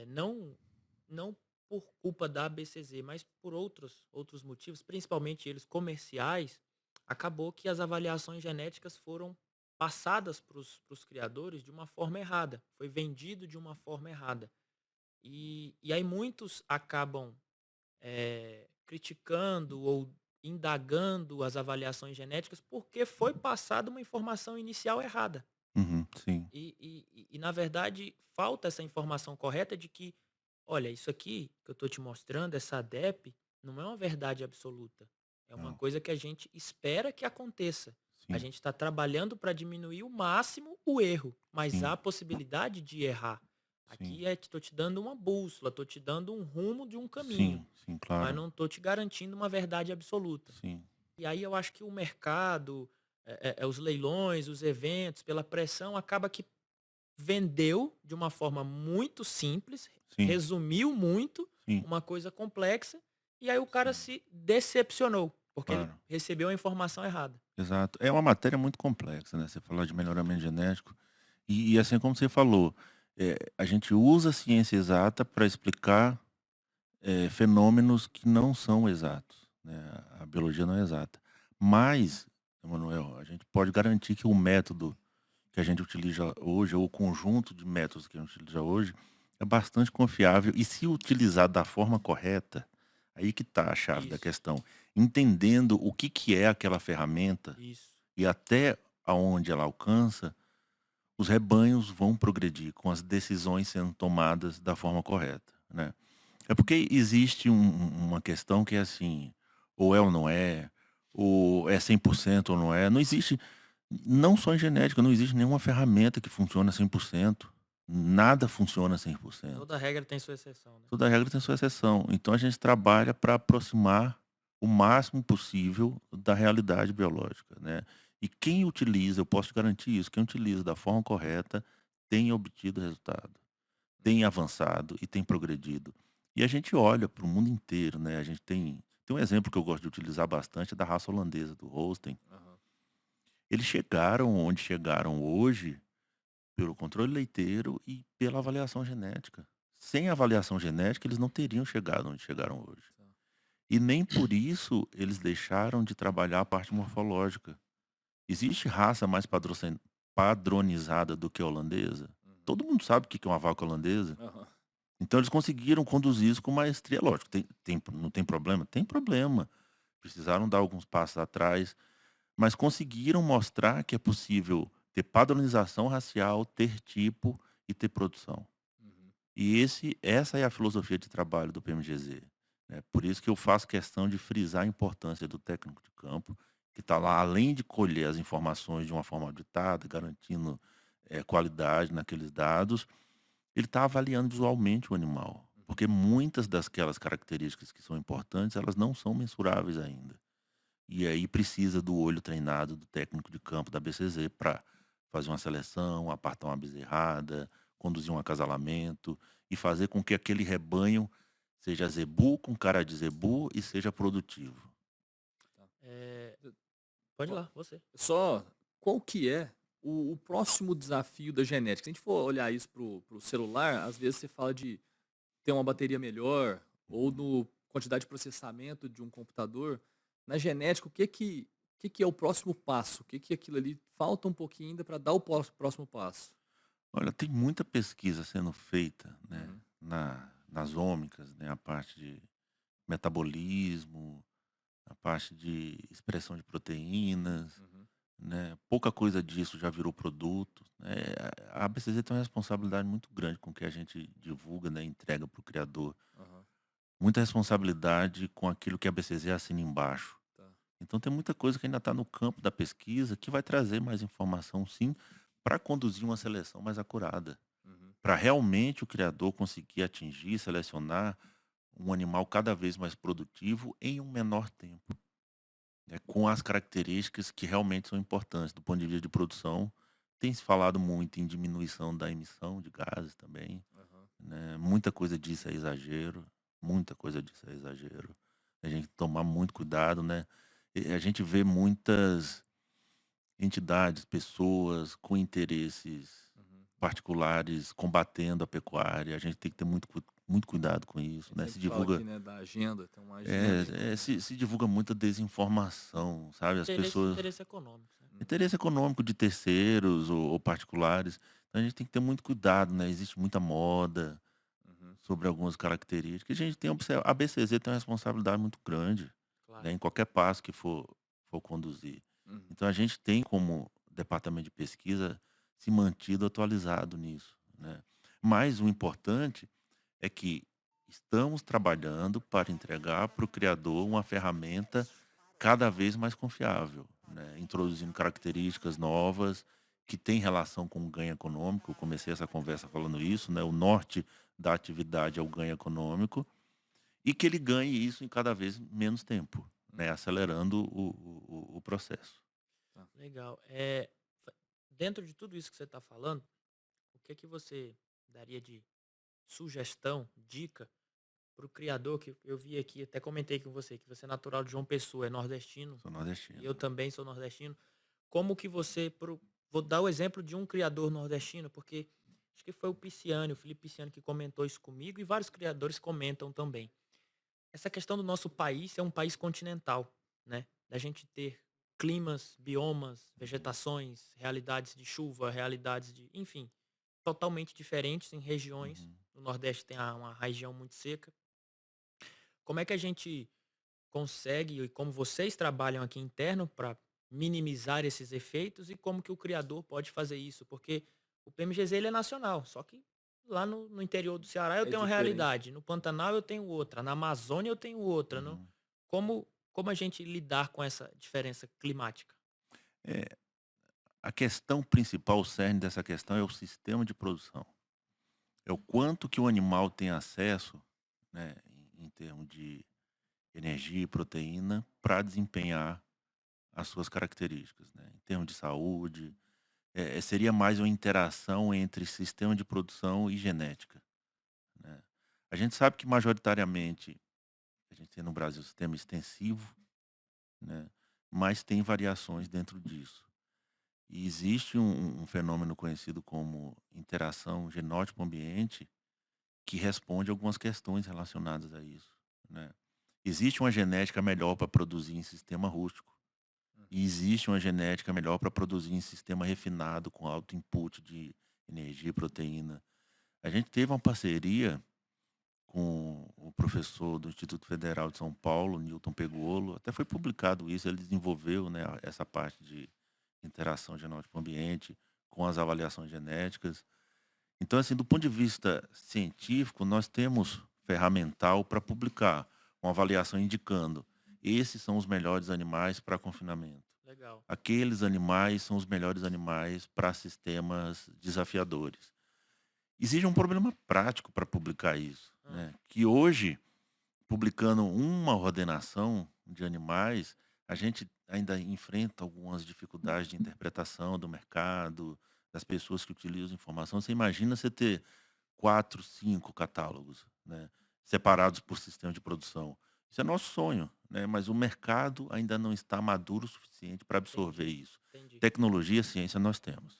Não por culpa da ABCZ, mas por outros motivos, principalmente eles comerciais, acabou que as avaliações genéticas foram passadas para os criadores de uma forma errada, foi vendido de uma forma errada. E aí muitos acabam, criticando ou indagando as avaliações genéticas, porque foi passada uma informação inicial errada. Uhum, sim, Na verdade, falta essa informação correta de que, olha, isso aqui que eu estou te mostrando, essa ADEP, não é uma verdade absoluta. É uma não, coisa que a gente espera que aconteça. A sim, gente está trabalhando para diminuir o máximo o erro, mas há sim, a possibilidade de errar. sim, Aqui estou te dando uma bússola, estou te dando um rumo de um caminho, sim, sim, mas claro, não estou te garantindo uma verdade absoluta. sim, E aí eu acho que o mercado, os leilões, os eventos, pela pressão, acaba que vendeu de uma forma muito simples, Sim, resumiu muito sim, uma coisa complexa, e aí o cara sim, se decepcionou, porque ele claro. recebeu a informação errada. Exato. É uma matéria muito complexa, né, você falar de melhoramento genético. E assim como você falou, a gente usa a ciência exata para explicar, fenômenos que não são exatos, né, a biologia não é exata. Mas, Emanuel, a gente pode garantir que o método que a gente utiliza hoje, ou o conjunto de métodos que a gente utiliza hoje, é bastante confiável e se utilizado da forma correta, aí que está a chave da Isso, questão. Entendendo o que que é aquela ferramenta isso. e até aonde ela alcança, os rebanhos vão progredir com as decisões sendo tomadas da forma correta, né. É porque existe uma questão que é assim, ou é ou não é, ou é 100% ou não é, não existe, não só em genética, não existe nenhuma ferramenta que funciona 100%, nada funciona 100%. Toda regra tem sua exceção, né. Toda regra tem sua exceção, então a gente trabalha para aproximar o máximo possível da realidade biológica, né. E quem utiliza, eu posso te garantir isso, quem utiliza da forma correta tem obtido resultado, tem Uhum. avançado e tem progredido. E a gente olha para o mundo inteiro, né, a gente tem um exemplo que eu gosto de utilizar bastante, é da raça holandesa, do Holstein. Aham. Eles chegaram onde chegaram hoje pelo controle leiteiro e pela avaliação genética. Sem avaliação genética, eles não teriam chegado onde chegaram hoje. Tá. E nem por isso eles deixaram de trabalhar a parte morfológica. Existe raça mais padronizada do que a holandesa? Uhum. Todo mundo sabe o que que é uma vaca holandesa. Aham. Então eles conseguiram conduzir isso com maestria. Lógico, não tem problema? Tem problema. Precisaram dar alguns passos atrás, mas conseguiram mostrar que é possível ter padronização racial, ter tipo e ter produção. Uhum. E essa é a filosofia de trabalho do PMGZ, né. Por isso que eu faço questão de frisar a importância do técnico de campo, que está lá, além de colher as informações de uma forma auditada, garantindo, qualidade naqueles dados, ele está avaliando visualmente o animal, Uhum. porque muitas daquelas características que são importantes, elas não são mensuráveis ainda. E aí precisa do olho treinado do técnico de campo da BCZ para fazer uma seleção, apartar uma bezerrada, conduzir um acasalamento e fazer com que aquele rebanho seja zebu com cara de zebu e seja produtivo. Tá. Eh, pode ir Ó, lá, você. só qual que é o próximo desafio da genética? Se a gente for olhar isso pro celular, às vezes você fala de ter uma bateria melhor ou Uhum. no quantidade de processamento de um computador. Na genética, o que que é o próximo passo? O que que aquilo ali falta um pouquinho ainda para dar o próximo passo? Olha, tem muita pesquisa sendo feita, né, Uhum. nas ômicas, né, a parte de metabolismo, a parte de expressão de proteínas, Uhum. né, pouca coisa disso já virou produto, né. A ABCZ tem uma responsabilidade muito grande com o que a gente divulga, né, entrega para o criador. Aham. Muita responsabilidade com aquilo que a ABCZ assina embaixo. Tá. Então tem muita coisa que ainda está no campo da pesquisa, que vai trazer mais informação sim, para conduzir uma seleção mais acurada, Uhum. para realmente o criador conseguir atingir, selecionar um animal cada vez mais produtivo em um menor tempo, né, com as características que realmente são importantes do ponto de vista de produção. Tem se falado muito em diminuição da emissão de gases também, Aham. né, muita coisa disso é exagero, muita coisa disso é exagero. A gente tem que tomar muito cuidado, né. A gente vê muitas entidades, pessoas com interesses Uhum. particulares combatendo a pecuária, a gente tem que ter muito cuidado com A isso, gente né. Se sempre fala aqui, divulga né, da agenda, tem uma agenda aí. se divulga muita desinformação, sabe, as pessoas Interesse econômico, né. Uhum. interesse econômico de terceiros ou particulares, então a gente tem que ter muito cuidado, né, existe muita moda Uhum. sobre algumas características, a gente tem a BCZ tem uma responsabilidade muito grande, Claro. né, em qualquer passo que for conduzir. Uhum. Então a gente tem como departamento de pesquisa se mantido atualizado nisso, né. Mas o importante é que estamos trabalhando para entregar para o criador uma ferramenta cada vez mais confiável, né, introduzindo características novas que têm relação com o ganho econômico. Eu comecei essa conversa falando isso, né, o norte da atividade é o ganho econômico, e que ele ganhe isso em cada vez menos tempo, né, acelerando o processo. Legal. Dentro de tudo isso que você está falando, o que é que você daria de sugestão, dica para o criador que eu vi aqui, até comentei com você, que você é natural de João Pessoa, é nordestino, Sou e nordestino. eu também sou nordestino. Como que você, vou dar o exemplo de um criador nordestino, porque acho que foi o Pisciani, o Felipe Pisciani que comentou isso comigo e vários criadores comentam também. Essa questão do nosso país é um país continental, né? Da gente ter climas, biomas, vegetações, realidades de chuva, realidades de, enfim, totalmente diferentes em regiões. Uhum. No Nordeste tem uma região muito seca. Como é que a gente consegue, e como vocês trabalham aqui interno para minimizar esses efeitos e como que o criador pode fazer isso? Porque o PMGZ ele é nacional, só que lá no interior do Ceará eu É tenho uma diferente. realidade, no Pantanal eu tenho outra, na Amazônia eu tenho outra. Uhum. Como a gente lidar com essa diferença climática? É, a questão principal, o cerne dessa questão é o sistema de produção. É o quanto que o animal tem acesso, né, em termos de energia e proteína para desempenhar as suas características, né? Em termos de saúde, seria mais uma interação entre sistema de produção e genética, né? A gente sabe que majoritariamente a gente tem no Brasil um sistema extensivo, né? Mas tem variações dentro disso. E existe um fenômeno conhecido como interação genótipo-ambiente que responde algumas questões relacionadas a isso, né? Existe uma genética melhor para produzir em sistema rústico e existe uma genética melhor para produzir em sistema refinado com alto input de energia e proteína. A gente teve uma parceria com o professor do Instituto Federal de São Paulo, Newton Pegolo, até foi publicado isso, ele desenvolveu, né, essa parte de interação genótipo-ambiente com as avaliações genéticas. Então, assim, do ponto de vista científico, nós temos ferramental para publicar uma avaliação indicando esses são os melhores animais para confinamento. Legal. Aqueles animais são os melhores animais para sistemas desafiadores. Existe um problema prático para publicar isso, Hum, né? Que hoje, publicando uma ordenação de animais, a gente ainda enfrenta algumas dificuldades de interpretação do mercado, das pessoas que utilizam informação. Você imagina você ter 4, 5 catálogos, né, separados por sistema de produção. Isso é nosso sonho, né, mas o mercado ainda não está maduro o suficiente para absorver entendi, isso. entendi. Tecnologia, ciência nós temos,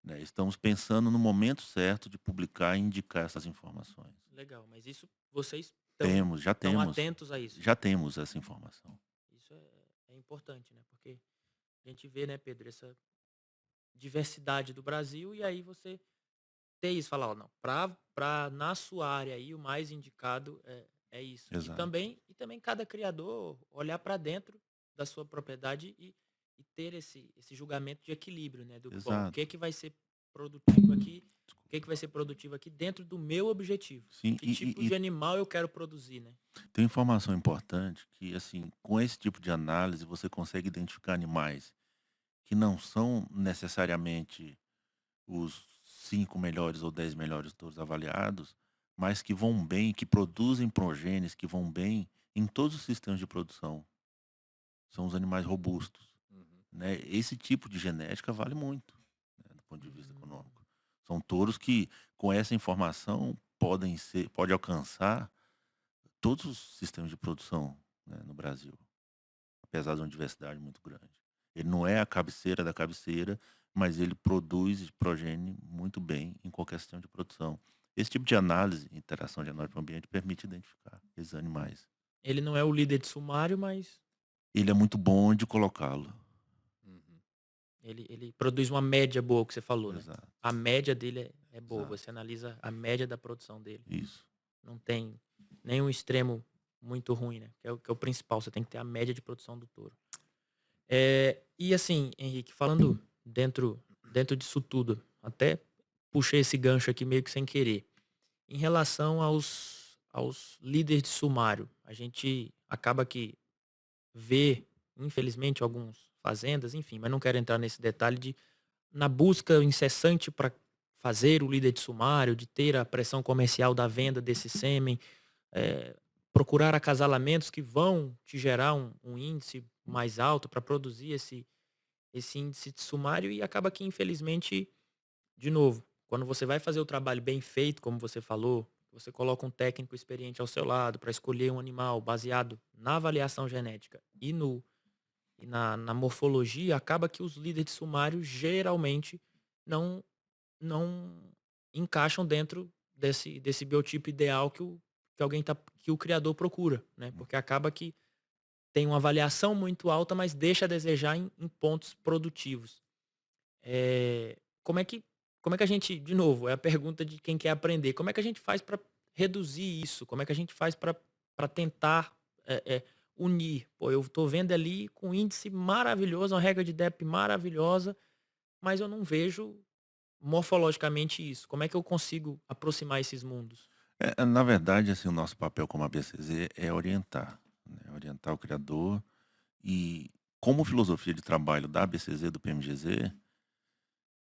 né, estamos pensando no momento certo de publicar e indicar essas informações. Legal, mas isso vocês estão Temos, já estão temos, atentos a isso. já temos essa informação. Isso é importante, né? Porque a gente vê, né, Pedro, essa diversidade do Brasil e aí você ter isso, falar, ó, não, na sua área aí o mais indicado é isso. E Exato, também cada criador olhar para dentro da sua propriedade e ter esse julgamento de equilíbrio, né? Do bom, o exato. que é que vai ser produtivo aqui, o que é que vai ser produtivo aqui dentro do meu objetivo. Sim, Que tipo de animal eu quero produzir, né? tem informação importante que, assim, com esse tipo de análise você consegue identificar animais que não são necessariamente os 5 melhores ou 10 melhores todos avaliados, mas que vão bem, que produzem progenes que vão bem em todos os sistemas de produção. São os animais robustos, Uhum. né? Esse tipo de genética vale muito, né, do ponto de vista Hum, econômico. São touros que, com essa informação, pode alcançar todos os sistemas de produção, né, no Brasil, apesar de uma diversidade muito grande. Ele não é a cabeceira da cabeceira, mas ele produz progênie muito bem em qualquer sistema de produção. Esse tipo de análise, interação genómica com o ambiente, permite identificar esses animais. Ele não é o líder de sumário, mas Ele é muito bom de colocá-lo. Uhum. ele produz uma média boa, que você falou, né? Exato, A média dele é boa, exato. você analisa a média da produção dele. Isso. Não tem nenhum extremo muito ruim, né? Que é o principal, você tem que ter a média de produção do touro. E assim, Henrique, falando dentro disso tudo, até puxei esse gancho aqui meio que sem querer. Em relação aos líderes de sumário, a gente acaba que vê, infelizmente, alguns fazendas, enfim, mas não quero entrar nesse detalhe de na busca incessante para fazer o líder de sumário, de ter a pressão comercial da venda desse sêmen, eh, procurar acasalamentos que vão te gerar um índice mais alto para produzir esse índice de sumário e acaba que, infelizmente, de novo, quando você vai fazer o trabalho bem feito, como você falou, você coloca um técnico experiente ao seu lado para escolher um animal baseado na avaliação genética e na morfologia, acaba que os líderes de sumário geralmente não, não encaixam dentro desse biotipo ideal que alguém que o criador procura, né? Porque acaba que tem uma avaliação muito alta, mas deixa a desejar em pontos produtivos. Como é que a gente, de novo, é a pergunta de quem quer aprender, como é que a gente faz para reduzir isso? Como é que a gente faz para tentar unir? Pô, eu estou vendo ali com um índice maravilhoso, uma regra de DEP maravilhosa, mas eu não vejo morfologicamente isso. Como é que eu consigo aproximar esses mundos? Na verdade, assim, o nosso papel como ABCZ é orientar, né? Orientar o criador e, como filosofia de trabalho da ABCZ, do PMGZ,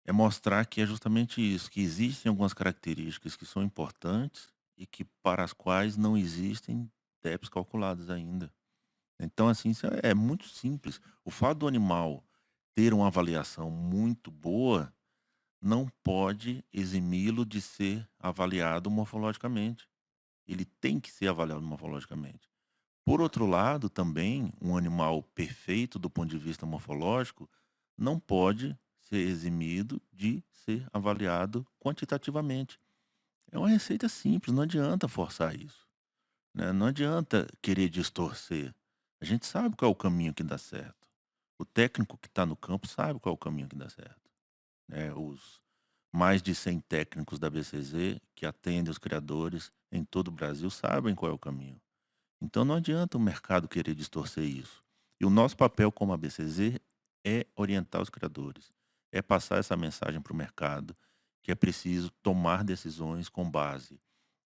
é mostrar que é justamente isso, que existem algumas características que são importantes e que para as quais não existem TEPs calculados ainda. Então, assim, isso é muito simples. O fato do animal ter uma avaliação muito boa não pode eximi-lo de ser avaliado morfologicamente. Ele tem que ser avaliado morfologicamente. Por outro lado, também, um animal perfeito do ponto de vista morfológico não pode ser eximido de ser avaliado quantitativamente. É uma receita simples, não adianta forçar isso, né? Não adianta querer distorcer. A gente sabe qual é o caminho que dá certo. O técnico que está no campo sabe qual é o caminho que dá certo, né? Os mais de 100 técnicos da BCZ que atendem os criadores em todo o Brasil sabem qual é o caminho. Então não adianta o mercado querer distorcer isso. E o nosso papel como ABCZ é orientar os criadores, é passar essa mensagem para o mercado que é preciso tomar decisões com base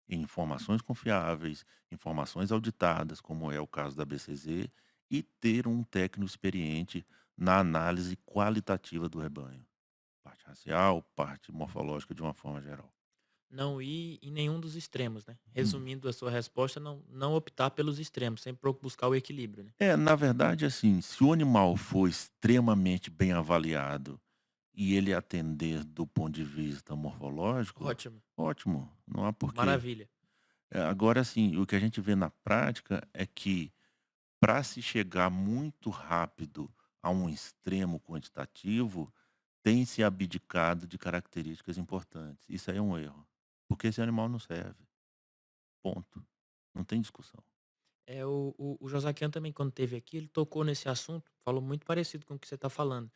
em informações confiáveis, informações auditadas, como é o caso da BCZ, e ter um técnico experiente na análise qualitativa do rebanho, parte racial, parte morfológica de uma forma geral. Não ir em nenhum dos extremos, né? Hum. Resumindo a sua resposta, não optar pelos extremos, sempre buscar o equilíbrio, né? Na verdade, assim, se o animal for extremamente bem avaliado e ele atender do ponto de vista morfológico, Ótimo, ótimo, não há porquê. maravilha. Agora, assim, o que a gente vê na prática é que para se chegar muito rápido a um extremo quantitativo, tem se abdicado de características importantes. Isso aí é um erro, porque esse animal não serve, ponto. Não tem discussão. O Josaquian também, quando teve aqui, ele tocou nesse assunto, falou muito parecido com o que você está falando.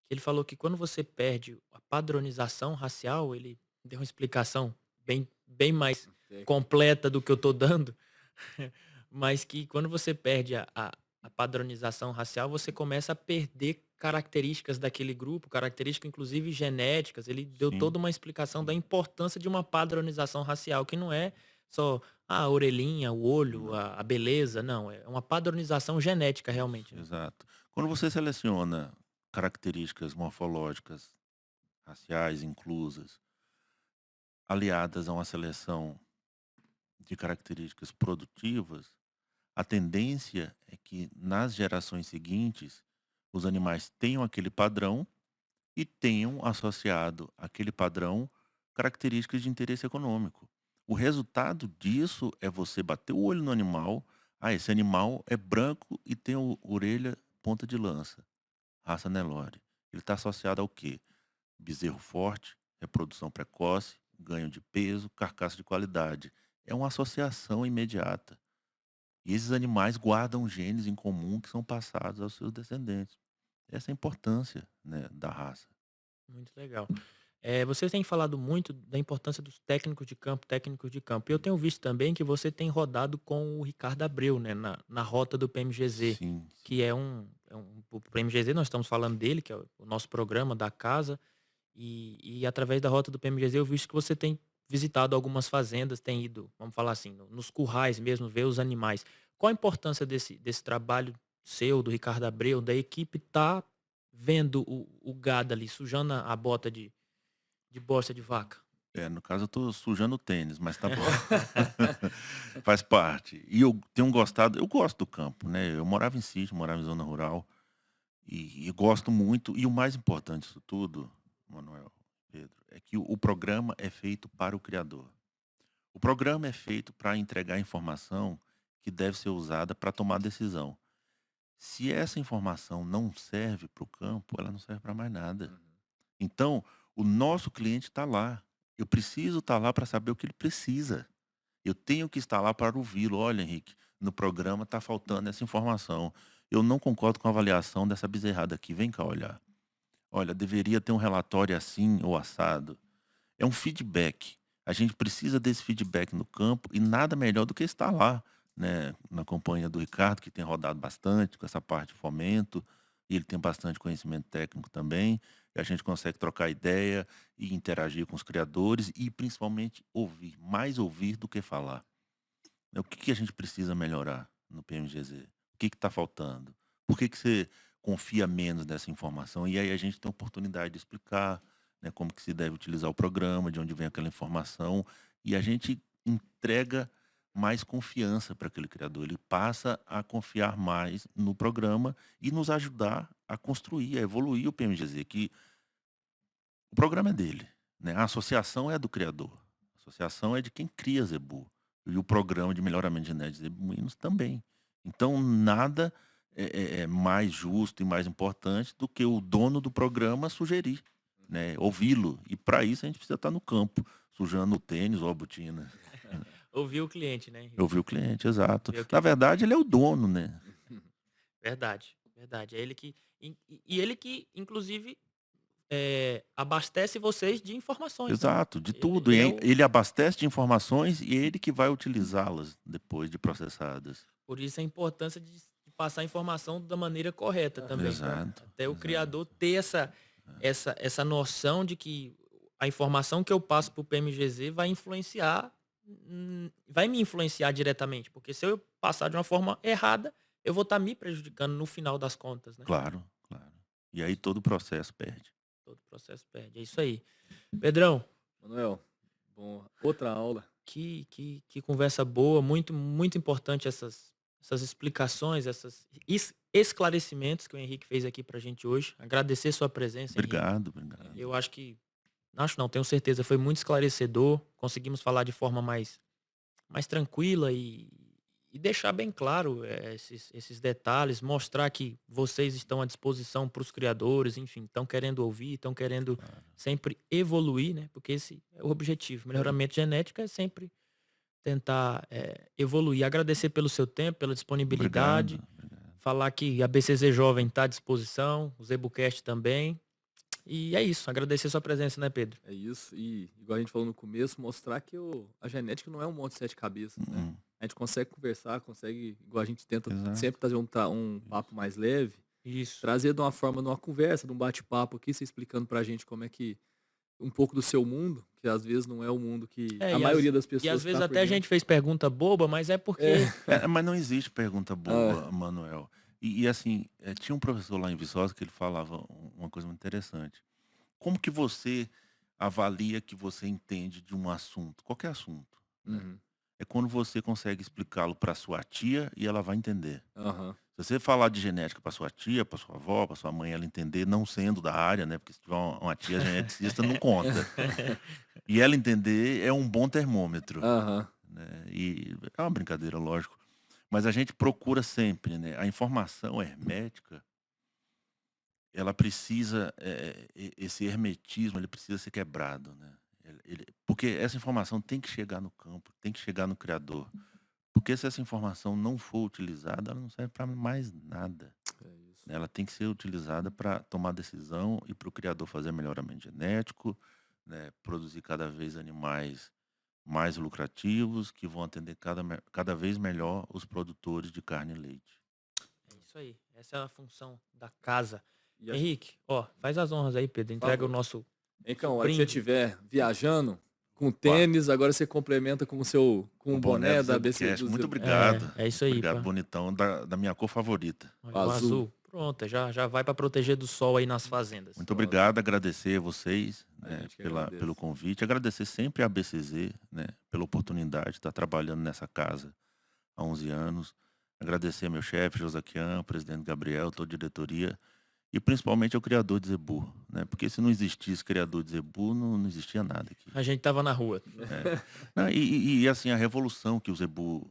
Que ele falou que quando você perde a padronização racial, ele deu uma explicação bem mais Técnico. completa do que eu estou dando, mas que quando você perde a padronização racial, você começa a perder características daquele grupo, características inclusive genéticas. Ele deu Sim, toda uma explicação da importância de uma padronização racial, que não é só a orelhinha, o olho, não. a beleza, não, é uma padronização genética Isso, realmente, né. exato. Quando você seleciona características morfológicas, raciais inclusas, aliadas a uma seleção de características produtivas, a tendência é que nas gerações seguintes os animais tenham aquele padrão e tenham associado àquele padrão características de interesse econômico. O resultado disso é você bater o olho no animal. Ah, esse animal é branco e tem orelha ponta de lança, raça Nelore. Ele está associado ao quê? Bezerro forte, reprodução precoce, ganho de peso, carcaça de qualidade. É uma associação imediata. E esses animais guardam genes em comum que são passados aos seus descendentes. Essa é a importância, né, da raça. Muito legal. Você tem falado muito da importância dos técnicos de campo, técnicos de campo. E eu tenho visto também que você tem rodado com o Ricardo Abreu, né, na rota do PMGZ, Sim, que o PMGZ, nós estamos falando dele, que é o nosso programa da casa, e através da rota do PMGZ eu visto que você tem visitado algumas fazendas, tem ido, vamos falar assim, nos currais mesmo, ver os animais. Qual a importância desse trabalho seu, do Ricardo Abreu, da equipe tá vendo o gado ali, sujando a bota de bosta de vaca? No caso eu tô sujando o tênis, mas tá bom. Faz parte. E eu tenho gostado, eu gosto do campo, né? Eu morava em sítio, morava em zona rural e gosto muito. E o mais importante disso tudo, Manuel, Pedro, é que o programa é feito para o criador. O programa é feito para entregar informação que deve ser usada para tomar decisão. Se essa informação não serve para o campo, ela não serve para mais nada. Uhum. Então, o nosso cliente está lá. Eu preciso estar lá para saber o que ele precisa. Eu tenho que estar lá para ouvi-lo. Olha, Henrique, no programa está faltando essa informação. Eu não concordo com a avaliação dessa bezerrada aqui. Vem cá olhar. Olha, deveria ter um relatório assim ou assado. É um feedback. A gente precisa desse feedback no campo e nada melhor do que estar lá, né, na companhia do Ricardo, que tem rodado bastante com essa parte de fomento, e ele tem bastante conhecimento técnico também, e a gente consegue trocar ideia e interagir com os criadores e principalmente ouvir, mais ouvir do que falar. O que que a gente precisa melhorar no PMGZ? O que está faltando? Por que que você confia menos nessa informação? E aí a gente tem a oportunidade de explicar, né, como que se deve utilizar o programa, de onde vem aquela informação, e a gente entrega mais confiança para aquele criador. Ele passa a confiar mais no programa e nos ajudar a construir, a evoluir o PMGZ, que o programa é dele, né? A associação é do criador. A associação é de quem cria Zebu. E o programa de melhoramento genético de zebuínos também. Então, nada é mais justo e mais importante do que o dono do programa sugerir, né? Ouvi-lo. E para isso a gente precisa estar no campo, sujando o tênis ou a botina. Ouvir o cliente, né, Henrique? Ouvir o cliente, exato. Ver o que Na verdade, ele é o dono, né? Verdade, verdade. É ele que e ele que inclusive, abastece vocês de informações, né. Exato, de Ele tudo. ele é E o ele abastece de informações e é ele que vai utilizá-las depois de processadas. por isso a importância de passar a informação da maneira correta Aham. também, para Exato, até o exato. criador ter essa noção de que a informação que eu passo para o PMGZ vai influenciar, vai me influenciar diretamente, porque se eu passar de uma forma errada, eu vou estar me prejudicando no final das contas, né. Claro, claro. E aí todo o processo perde. Todo o processo perde. É isso aí. Pedrão, Manuel, bom, outra aula. que conversa boa, muito, muito importante essas explicações, esclarecimentos que o Henrique fez aqui pra gente hoje. Agradecer sua presença, Henrique. Obrigado, obrigado. Eu acho não, tenho certeza, foi muito esclarecedor. Conseguimos falar de forma mais tranquila e deixar bem claro esses detalhes, mostrar que vocês estão à disposição para os criadores, enfim, estão querendo ouvir, estão querendo Claro. sempre evoluir, né? Porque esse é o objetivo. Melhoramento genético é sempre tentar evoluir. Agradecer pelo seu tempo, pela Obrigado, disponibilidade, obrigado. falar que a BCZ Jovem está à disposição, o Zebucast também. E é isso, agradecer sua presença, né, Pedro? É isso. E, igual a gente falou no começo, mostrar que a genética não é um monte de sete cabeças, né? Uhum, A gente consegue conversar, consegue, igual a gente tenta exato. sempre trazer um papo mais leve, Isso. trazer de uma forma, numa conversa, de um bate-papo aqui, você explicando pra gente como é que um pouco do seu mundo, que às vezes não é o mundo que É, a maioria das e às pessoas vezes tá por até a dentro. gente fez pergunta boba, mas é porque Mas não existe pergunta Ah, boa, Manuel. E assim, tinha um professor lá em Viçosa que ele falava uma coisa muito interessante. Como que você avalia que você entende de um assunto, qualquer assunto, né? uhum, É quando você consegue explicá-lo para sua tia e ela vai entender. aham. Se você falar de genética para sua tia, para sua avó, para sua mãe, ela entender, não sendo da área, né? Porque se tiver uma tia geneticista, não conta. E ela entender é um bom termômetro, Aham. né? E é uma brincadeira, lógico. Mas a gente procura sempre, né? A informação hermética, ela precisa, esse hermetismo, ele precisa ser quebrado, né? Porque essa informação tem que chegar no campo, tem que chegar no criador. Porque se essa informação não for utilizada, ela não serve para mais nada. É isso. Né? Ela tem que ser utilizada para tomar decisão e para o criador fazer melhoramento genético, né? Produzir cada vez animais mais lucrativos, que vão atender cada vez melhor os produtores de carne e leite. é isso aí. Essa é a função da casa. E Henrique, ó, faz as honras aí, Pedro. por Entrega o favor. nosso Então, a hora que você brinde. estiver viajando com Uau. tênis, agora você complementa com O o boné boné do da ABC Zebucast, do muito Zebu. obrigado. É isso aí, Obrigado, pá. bonitão, da minha cor favorita. O O azul. azul. Pronto, já vai para proteger do sol aí nas fazendas. Muito obrigado, agradecer a vocês, A né, gente que pelo agradece. convite, agradecer sempre a BCZ, né, pela oportunidade de estar trabalhando nessa casa há 11 anos, agradecer meu chefe, Josaquian, presidente Gabriel, toda a diretoria, e principalmente ao criador de Zebu, né, porque se não existisse criador de Zebu, não existia nada aqui. A gente tava na rua. Não, assim, a revolução que o Zebu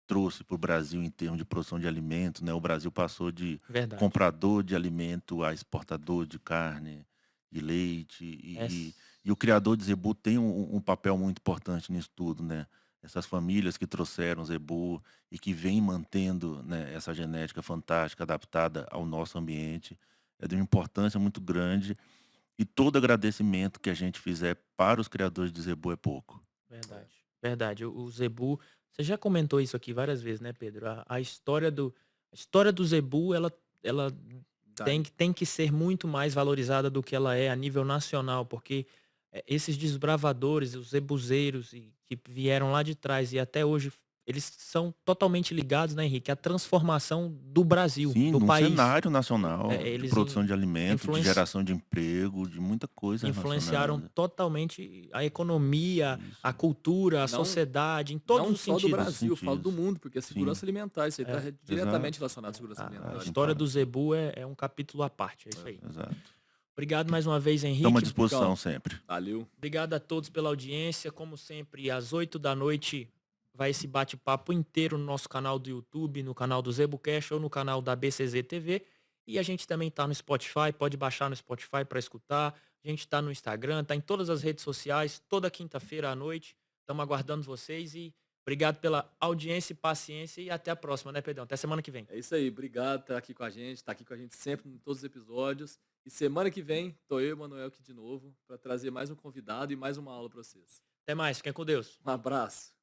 trouxe para o Brasil em termos de produção de alimentos, né? O Brasil passou de Verdade. comprador de alimento a exportador de carne, de leite, É, e o criador de Zebu tem um papel muito importante nisso tudo, né? Essas famílias que trouxeram Zebu e que vêm mantendo, né, essa genética fantástica adaptada ao nosso ambiente é de uma importância muito grande, e todo agradecimento que a gente fizer para os criadores de Zebu é pouco. verdade. Verdade. O Zebu, você já comentou isso aqui várias vezes, né, Pedro? A história do Zebu, ela Tá. tem que ser muito mais valorizada do que ela é a nível nacional, porque esses desbravadores, os zebuzeiros que vieram lá de trás e até hoje, eles são totalmente ligados, né, Henrique, à transformação do Brasil, Sim, do num país. cenário nacional de Eles produção de alimento, de influenci- geração de emprego, de muita coisa influenciaram relacionada. totalmente a economia, a Isso. cultura, a Não- sociedade, em todos Não os só do sentidos. Brasil, eu falo do sentidos. mundo, porque a segurança Sim. alimentar, isso aí está diretamente exato. relacionado à segurança alimentar. A Sim, história claro. do Zebu é um capítulo à parte, é isso aí. Exato. Obrigado mais uma vez, Henrique. Estamos à disposição Ricão. sempre. Valeu. Obrigado a todos pela audiência. Como sempre, às 8 da noite vai esse bate-papo inteiro no nosso canal do YouTube, no canal do ZebuCast ou no canal da BCZ TV. E a gente também está no Spotify, pode baixar no Spotify para escutar. A gente está no Instagram, está em todas as redes sociais, toda quinta-feira à noite. Estamos aguardando vocês e obrigado pela audiência e paciência e até a próxima, né, Pedrão? Até semana que vem. É isso aí, obrigado por estar aqui com a gente, tá aqui com a gente sempre em todos os episódios. E semana que vem, tô eu e o Manuel aqui de novo, para trazer mais um convidado e mais uma aula para vocês. Até mais, fiquem com Deus. Um abraço.